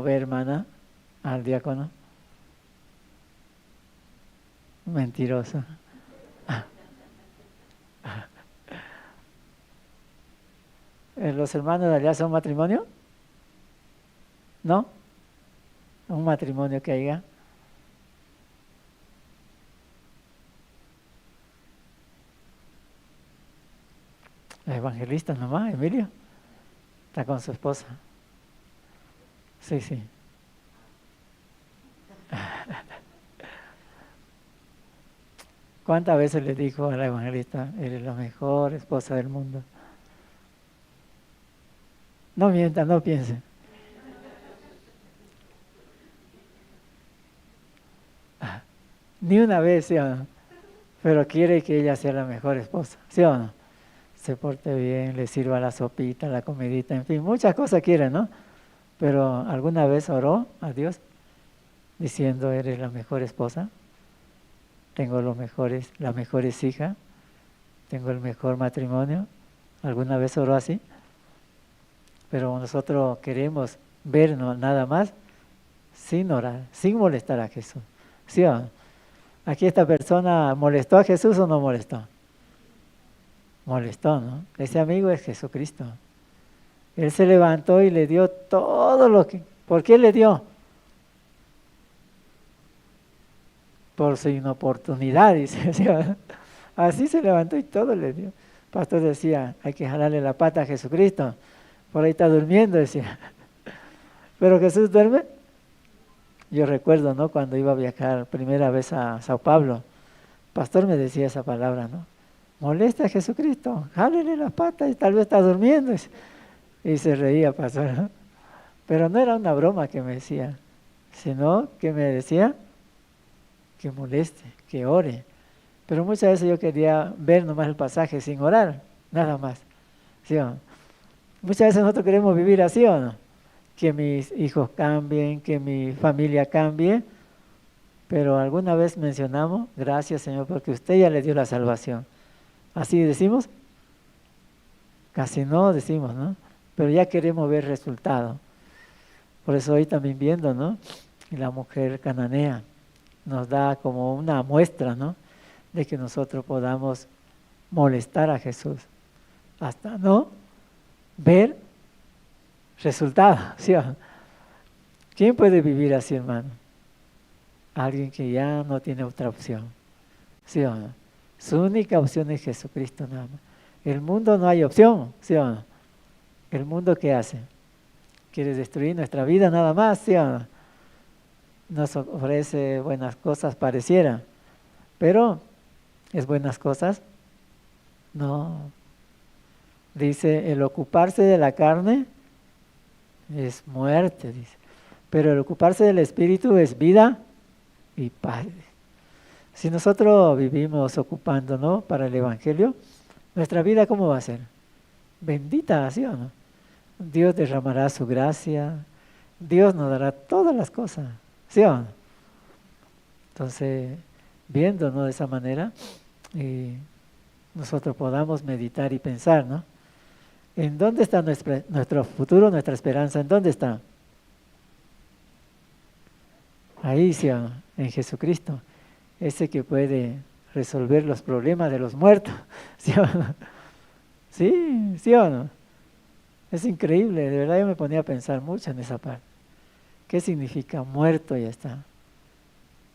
ve, hermana, al diácono? Mentiroso. ¿Los hermanos de allá son matrimonio? ¿No? Un matrimonio que haya. La evangelista nomás, Emilio. Está con su esposa. Sí. ¿Cuántas veces le dijo a la evangelista, eres la mejor esposa del mundo? No mienta, no piense. Ni una vez, ¿sí o no? Pero quiere que ella sea la mejor esposa, ¿sí o no? Se porte bien, le sirva la sopita, la comidita, en fin, muchas cosas quiere, ¿no? Pero ¿alguna vez oró a Dios diciendo, eres la mejor esposa? Tengo las mejores hijas, tengo el mejor matrimonio. ¿Alguna vez oró así? Pero nosotros queremos vernos nada más sin orar, sin molestar a Jesús. ¿Sí o no? ¿Aquí esta persona molestó a Jesús o no molestó? Molestó, ¿no? Ese amigo es Jesucristo. Él se levantó y le dio todo lo que... ¿Por qué le dio? Por su inoportunidad, dice. Así se levantó y todo le dio. El pastor decía, hay que jalarle la pata a Jesucristo. Por ahí está durmiendo, decía. ¿Pero Jesús duerme? Yo recuerdo, ¿no? Cuando iba a viajar primera vez a Sao Paulo, el pastor me decía esa palabra, ¿no? Molesta a Jesucristo, jálele las patas y tal vez está durmiendo. Y se reía, pastor, ¿no? Pero no era una broma que me decía, sino que me decía que moleste, que ore. Pero muchas veces yo quería ver nomás el pasaje sin orar, nada más. ¿Sí o no? Muchas veces nosotros queremos vivir así, ¿o no? Que mis hijos cambien, que mi familia cambie, pero alguna vez mencionamos, gracias Señor, porque usted ya le dio la salvación. ¿Así decimos? Casi no decimos, ¿no? Pero ya queremos ver resultados. Por eso hoy también viendo, ¿no? Y la mujer cananea nos da como una muestra, ¿no? De que nosotros podamos molestar a Jesús. Hasta no ver resultado, ¿sí o no? ¿Quién puede vivir así, hermano? Alguien que ya no tiene otra opción, ¿sí o no? Su única opción es Jesucristo nada más. El mundo no hay opción, ¿sí o no? ¿El mundo qué hace? Quiere destruir nuestra vida nada más, ¿sí o no? Nos ofrece buenas cosas, pareciera, pero ¿es buenas cosas? No. Dice, el ocuparse de la carne es muerte, dice. Pero el ocuparse del Espíritu es vida y paz. Si nosotros vivimos ocupándonos para el Evangelio, nuestra vida ¿cómo va a ser? Bendita, ¿sí o no? Dios derramará su gracia, Dios nos dará todas las cosas, ¿sí o no? Entonces, viéndonos de esa manera, nosotros podamos meditar y pensar, ¿no? ¿En dónde está nuestro futuro, nuestra esperanza? ¿En dónde está? Ahí, ¿sí o no? En Jesucristo, ese que puede resolver los problemas de los muertos, ¿sí o no? Sí, ¿sí o no? Es increíble, de verdad yo me ponía a pensar mucho en esa parte. ¿Qué significa muerto? Ya está.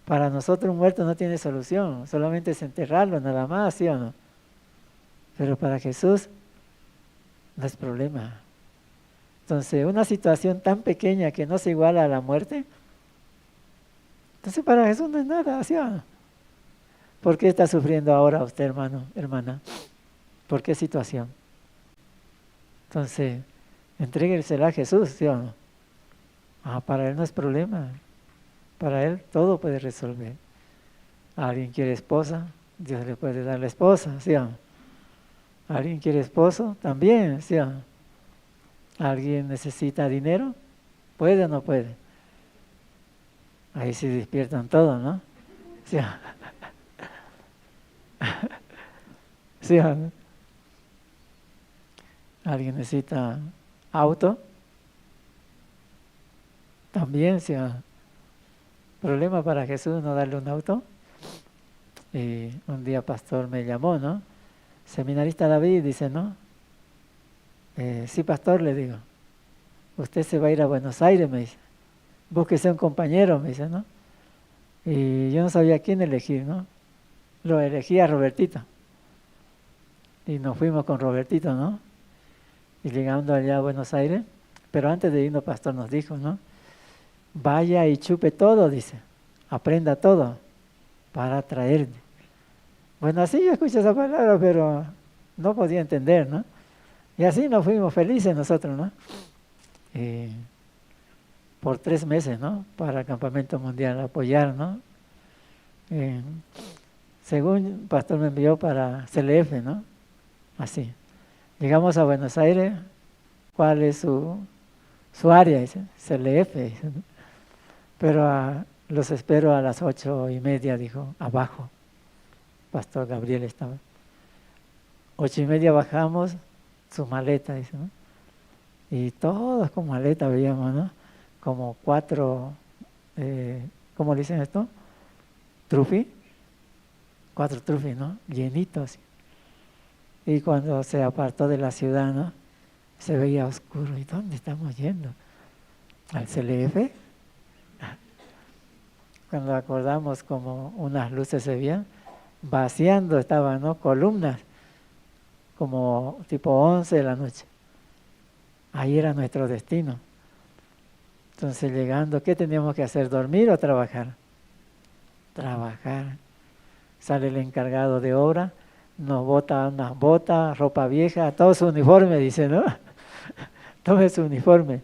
Para nosotros un muerto no tiene solución, solamente es enterrarlo nada más, ¿sí o no? Pero para Jesús no es problema. Entonces, una situación tan pequeña que no se iguala a la muerte, entonces para Jesús no es nada, ¿sí o no? ¿Por qué está sufriendo ahora usted, hermano, hermana? ¿Por qué situación? Entonces, entréguesela a Jesús, ¿sí o no? Para Él no es problema. Para Él todo puede resolver. ¿Alguien quiere esposa? Dios le puede dar la esposa, ¿sí o no? ¿Alguien quiere esposo? También, ¿sí o no? ¿Alguien necesita dinero? ¿Puede o no puede? Ahí se despiertan todos, ¿no? ¿Sí o no? ¿Sí o no? ¿Alguien necesita auto? También, ¿sí o no? ¿Problema para Jesús no darle un auto? Y un día pastor me llamó, ¿no? Seminarista David, dice, ¿no? Sí, pastor, le digo. Usted se va a ir a Buenos Aires, me dice. Búsquese un compañero, me dice, ¿no? Y yo no sabía quién elegir, ¿no? Lo elegí a Robertito. Y nos fuimos con Robertito, ¿no? Y llegando allá a Buenos Aires, pero antes de irnos, pastor nos dijo, ¿no? Vaya y chupe todo, dice. Aprenda todo para traerme. Bueno, así yo escuché esa palabra, pero no podía entender, ¿no? Y así nos fuimos felices nosotros, ¿no? Por 3 meses, ¿no? Para el Campamento Mundial, apoyar, ¿no? Según el pastor me envió para CLF, ¿no? Así. Llegamos a Buenos Aires, ¿cuál es su área? Dice, CLF, dice, ¿no? Pero los espero a las 8:30, dijo, abajo. Pastor Gabriel estaba. 8:30 bajamos, su maleta, dice, ¿no? Y todos con maleta veíamos, ¿no? Como 4, ¿cómo le dicen esto? Trufi. 4 trufi, ¿no? Llenitos. Y cuando se apartó de la ciudad, ¿no? Se veía oscuro. ¿Y dónde estamos yendo? ¿Al CLF? Cuando acordamos como unas luces se veían, vaciando estaban, ¿no? Columnas, como tipo 11 de la noche. Ahí era nuestro destino. Entonces llegando, ¿qué teníamos que hacer? ¿Dormir o trabajar? Trabajar. Sale el encargado de obra, nos bota unas botas, ropa vieja, todo su uniforme, dice, ¿no? Todo su uniforme.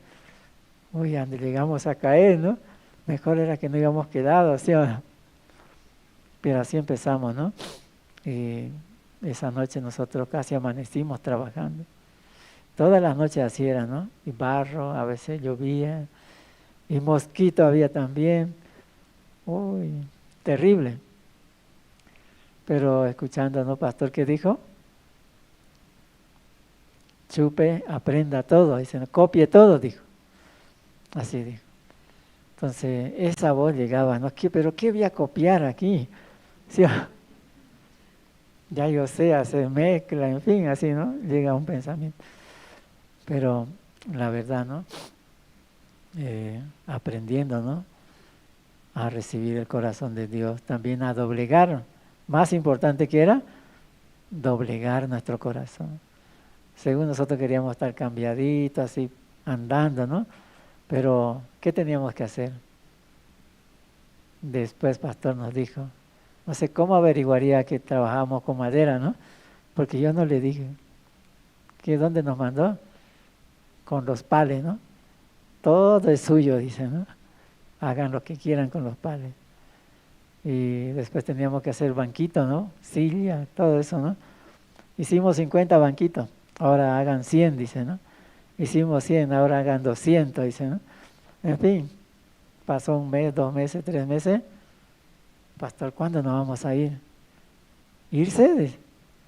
Uy, donde llegamos a caer, ¿no? Mejor era que no íbamos quedado, ¿sí o no? Pero así empezamos, ¿no? Y esa noche nosotros casi amanecimos trabajando. Todas las noches así era, ¿no? Y barro, a veces llovía, y mosquito había también. Uy, terrible. Pero escuchando, ¿no, pastor? ¿Qué dijo? Chupe, aprenda todo, dice, ¿no? Copie todo, dijo. Así dijo. Entonces, esa voz llegaba, ¿no? ¿Pero qué voy a copiar aquí? ¿Sí? Ya yo sé, hacer mezcla, en fin, así, ¿no? Llega un pensamiento. pero la verdad, ¿no? Aprendiendo, ¿no? A recibir el corazón de Dios, también a doblegar, más importante que era, doblegar nuestro corazón. Según nosotros queríamos estar cambiaditos, así, andando, ¿no? Pero, ¿qué teníamos que hacer? Después pastor nos dijo, no sé cómo averiguaría que trabajábamos con madera, ¿no? Porque yo no le dije, ¿que dónde nos mandó? Con los pales, ¿no? Todo es suyo, dice, ¿no? Hagan lo que quieran con los pales. Y después teníamos que hacer banquito, ¿no? Silla, todo eso, ¿no? Hicimos 50 banquitos, ahora hagan 100, dice, ¿no? Hicimos 100, ahora hagan 200, dice, ¿no? En fin, pasó un mes, 2 meses, 3 meses. Pastor, ¿cuándo nos vamos a ir? ¿Irse? Dice,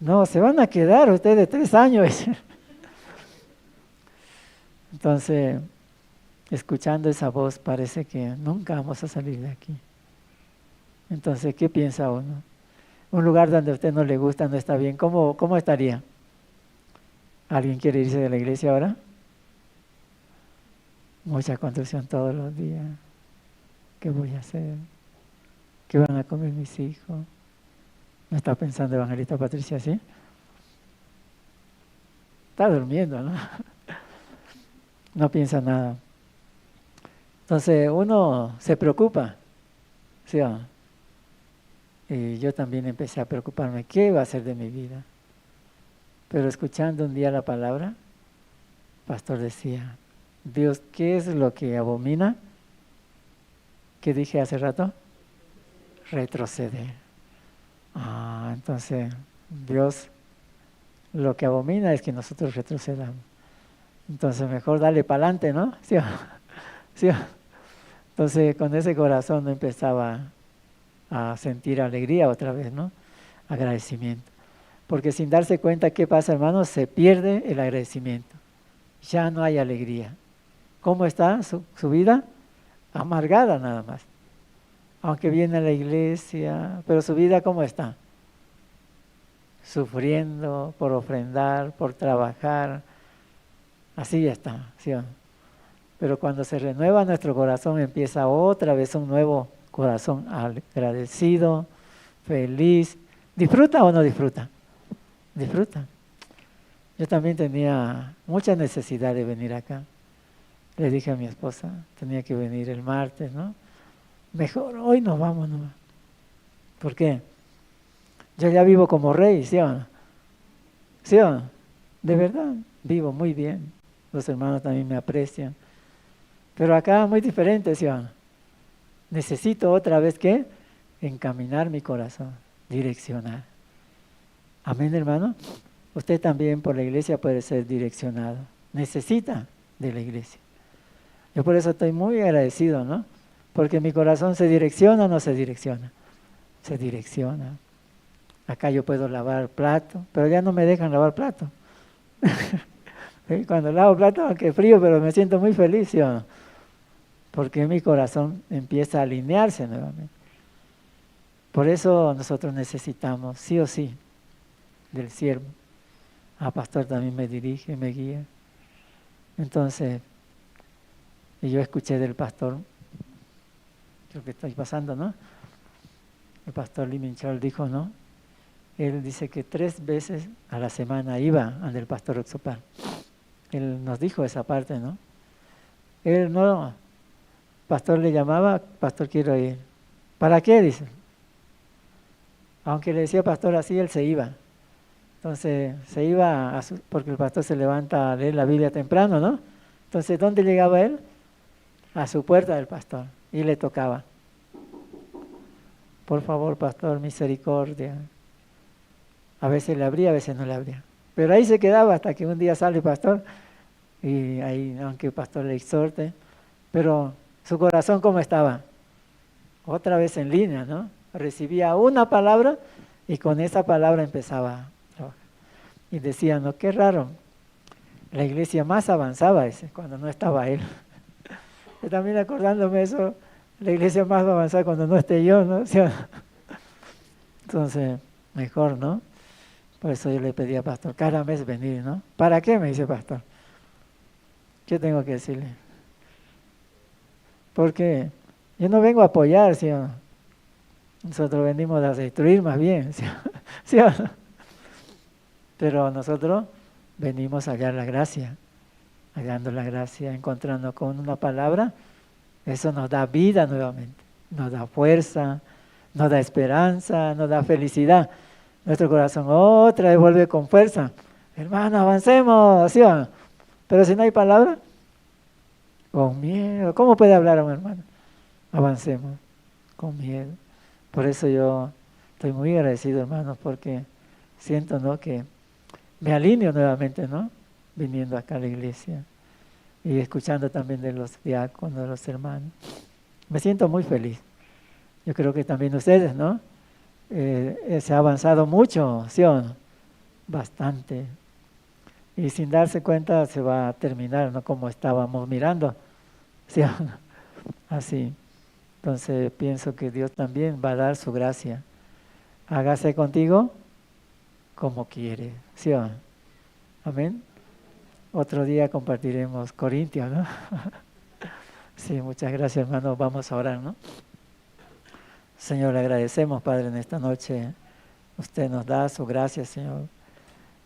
no, se van a quedar ustedes 3 años. Dice. Entonces, escuchando esa voz parece que nunca vamos a salir de aquí. Entonces, ¿qué piensa uno? Un lugar donde a usted no le gusta, no está bien, ¿cómo estaría? ¿Alguien quiere irse de la iglesia ahora? Mucha construcción todos los días. ¿Qué voy a hacer? ¿Qué van a comer mis hijos? ¿No está pensando evangelista Patricia así? Está durmiendo, ¿no? No piensa nada. Entonces uno se preocupa, ¿sí o no? Y yo también empecé a preocuparme, ¿qué va a hacer de mi vida? Pero escuchando un día la palabra, el pastor decía, Dios, ¿qué es lo que abomina? ¿Qué dije hace rato? Retroceder. Entonces Dios lo que abomina es que nosotros retrocedamos. Entonces mejor darle para adelante, ¿no? ¿Sí? ¿Sí? Entonces con ese corazón empezaba a sentir alegría otra vez, ¿no? Agradecimiento. Porque sin darse cuenta, ¿qué pasa, hermanos? Se pierde el agradecimiento. Ya no hay alegría. ¿Cómo está su vida? Amargada nada más. Aunque viene a la iglesia, pero su vida ¿cómo está? Sufriendo por ofrendar, por trabajar. Así ya está, ¿sí o no? Pero cuando se renueva nuestro corazón, empieza otra vez un nuevo corazón agradecido, feliz. ¿Disfruta o no disfruta? Disfruta. Yo también tenía mucha necesidad de venir acá. Le dije a mi esposa, tenía que venir el martes, ¿no? Mejor hoy nos vamos nomás. ¿Por qué? Yo ya vivo como rey, ¿sí o no? ¿Sí o no? De verdad, vivo muy bien. Los hermanos también me aprecian. Pero acá muy diferente, ¿sí o no? Necesito otra vez, ¿qué? Encaminar mi corazón, direccionar. Amén, hermano. Usted también por la iglesia puede ser direccionado. Necesita de la iglesia. Yo por eso estoy muy agradecido, ¿no? Porque mi corazón se direcciona o no se direcciona. Se direcciona. Acá yo puedo lavar plato, pero ya no me dejan lavar plato. Cuando lavo plato, aunque frío, pero me siento muy feliz, ¿sí o no? Porque mi corazón empieza a alinearse nuevamente. Por eso nosotros necesitamos, sí o sí, del siervo. Pastor también me dirige, me guía. Entonces, y yo escuché del pastor, lo que estoy pasando, ¿no? El pastor Lee Minchol dijo, ¿no? Él dice que 3 veces a la semana iba ante el pastor Oxopal. Él nos dijo esa parte, ¿no? Él no, pastor le llamaba, pastor quiero ir. ¿Para qué? Dice. Aunque le decía pastor así, él se iba. Entonces se iba, porque el pastor se levanta a leer la Biblia temprano, ¿no? Entonces, ¿dónde llegaba él? A su puerta del pastor y le tocaba. Por favor, pastor, misericordia. A veces le abría, a veces no le abría. Pero ahí se quedaba hasta que un día sale el pastor y ahí, aunque el pastor le exhorte, pero su corazón ¿cómo estaba? Otra vez en línea, ¿no? Recibía una palabra y con esa palabra empezaba a trabajar. Y decía, no, qué raro, la iglesia más avanzaba cuando no estaba él. Yo también acordándome eso, la iglesia más va a avanzar cuando no esté yo, ¿no? Entonces, mejor, ¿no? Por eso yo le pedí a pastor, cada mes venir, ¿no? ¿Para qué? Me dice pastor. ¿Qué tengo que decirle? Porque yo no vengo a apoyar, ¿sí o no? Nosotros venimos a destruir más bien, ¿sí, ¿sí o no? Pero nosotros venimos a hallar la gracia, hallando la gracia, encontrando con una palabra, eso nos da vida nuevamente, nos da fuerza, nos da esperanza, nos da felicidad. Nuestro corazón otra vez vuelve con fuerza. Hermano, avancemos, ¿sí o no? Pero si no hay palabra, con miedo. ¿Cómo puede hablar a un hermano? Avancemos, con miedo. Por eso yo estoy muy agradecido, hermanos, porque siento, ¿no?, que me alineo nuevamente, ¿no?, viniendo acá a la iglesia y escuchando también de los diáconos, de los hermanos. Me siento muy feliz. Yo creo que también ustedes, ¿no? Se ha avanzado mucho, ¿sí o no? Bastante. Y sin darse cuenta se va a terminar, ¿no?, como estábamos mirando, ¿sí o no? Así. Entonces pienso que Dios también va a dar su gracia. Hágase contigo como quiere, ¿sí o no? Amén. Otro día compartiremos Corintios, ¿no? Sí, muchas gracias, hermano. Vamos a orar, ¿no? Señor, le agradecemos, Padre, en esta noche. Usted nos da su gracia, Señor.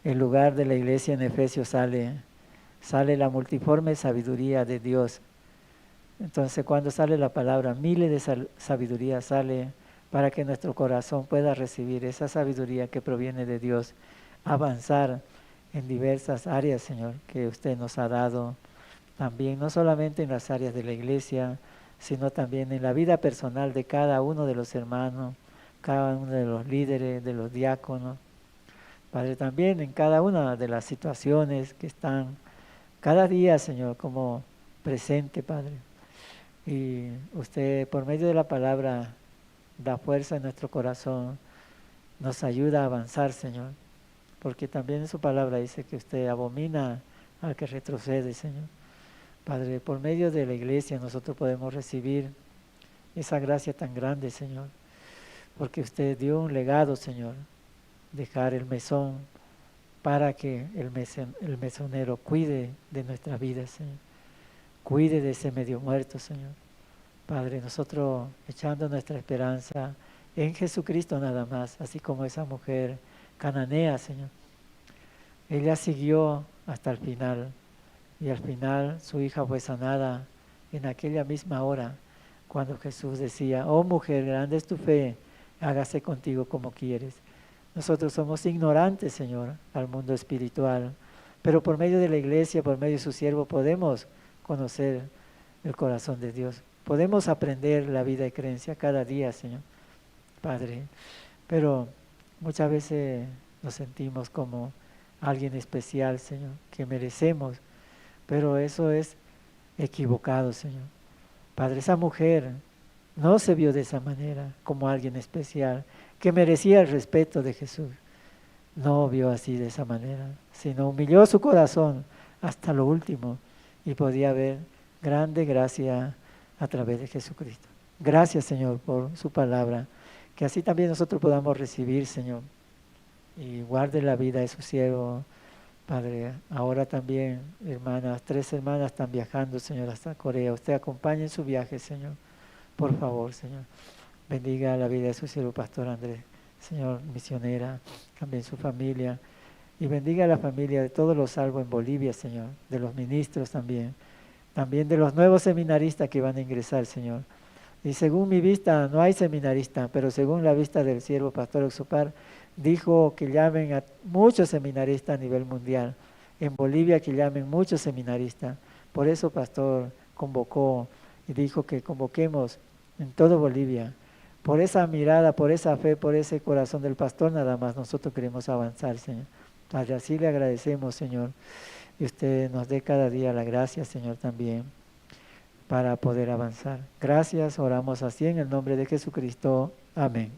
El lugar de la iglesia en Efesios sale la multiforme sabiduría de Dios. Entonces, cuando sale la palabra, miles de sabiduría sale para que nuestro corazón pueda recibir esa sabiduría que proviene de Dios, avanzar en diversas áreas, Señor, que usted nos ha dado también, no solamente en las áreas de la iglesia, sino también en la vida personal de cada uno de los hermanos, cada uno de los líderes, de los diáconos. Padre, también en cada una de las situaciones que están cada día, Señor, como presente, Padre. Y usted, por medio de la palabra, da fuerza en nuestro corazón, nos ayuda a avanzar, Señor. Porque también en su palabra dice que usted abomina al que retrocede, Señor. Padre, por medio de la iglesia nosotros podemos recibir esa gracia tan grande, Señor. Porque usted dio un legado, Señor, dejar el mesón para que el mesonero cuide de nuestra vida, Señor. Cuide de ese medio muerto, Señor. Padre, nosotros echando nuestra esperanza en Jesucristo nada más, así como esa mujer cananea, Señor. Ella siguió hasta el final y al final su hija fue sanada en aquella misma hora cuando Jesús decía: oh mujer, grande es tu fe, hágase contigo como quieres. Nosotros somos ignorantes, Señor, al mundo espiritual, pero por medio de la iglesia, por medio de su siervo, podemos conocer el corazón de Dios. Podemos aprender la vida y creencia cada día, Señor, Padre. Pero muchas veces nos sentimos como alguien especial, Señor, que merecemos, pero eso es equivocado, Señor. Padre, esa mujer no se vio de esa manera, como alguien especial, que merecía el respeto de Jesús. No vio así de esa manera, sino humilló su corazón hasta lo último y podía ver grande gracia a través de Jesucristo. Gracias, Señor, por su palabra, que así también nosotros podamos recibir, Señor, y guarde la vida de su siervo, Padre. Ahora también, hermanas, 3 hermanas están viajando, Señor, hasta Corea. Usted acompañe en su viaje, Señor, por favor, Señor. Bendiga la vida de su siervo, Pastor Andrés, Señor, misionera, también su familia. Y bendiga la familia de todos los salvos en Bolivia, Señor, de los ministros también de los nuevos seminaristas que van a ingresar, Señor. Y según mi vista, no hay seminarista, pero según la vista del siervo Pastor Oxopar, dijo que llamen a muchos seminaristas a nivel mundial. En Bolivia que llamen muchos seminaristas. Por eso Pastor convocó y dijo que convoquemos en todo Bolivia. Por esa mirada, por esa fe, por ese corazón del pastor, nada más nosotros queremos avanzar, Señor. Padre, así le agradecemos, Señor. Y usted nos dé cada día la gracia, Señor, también, para poder avanzar. Gracias, oramos así en el nombre de Jesucristo. Amén.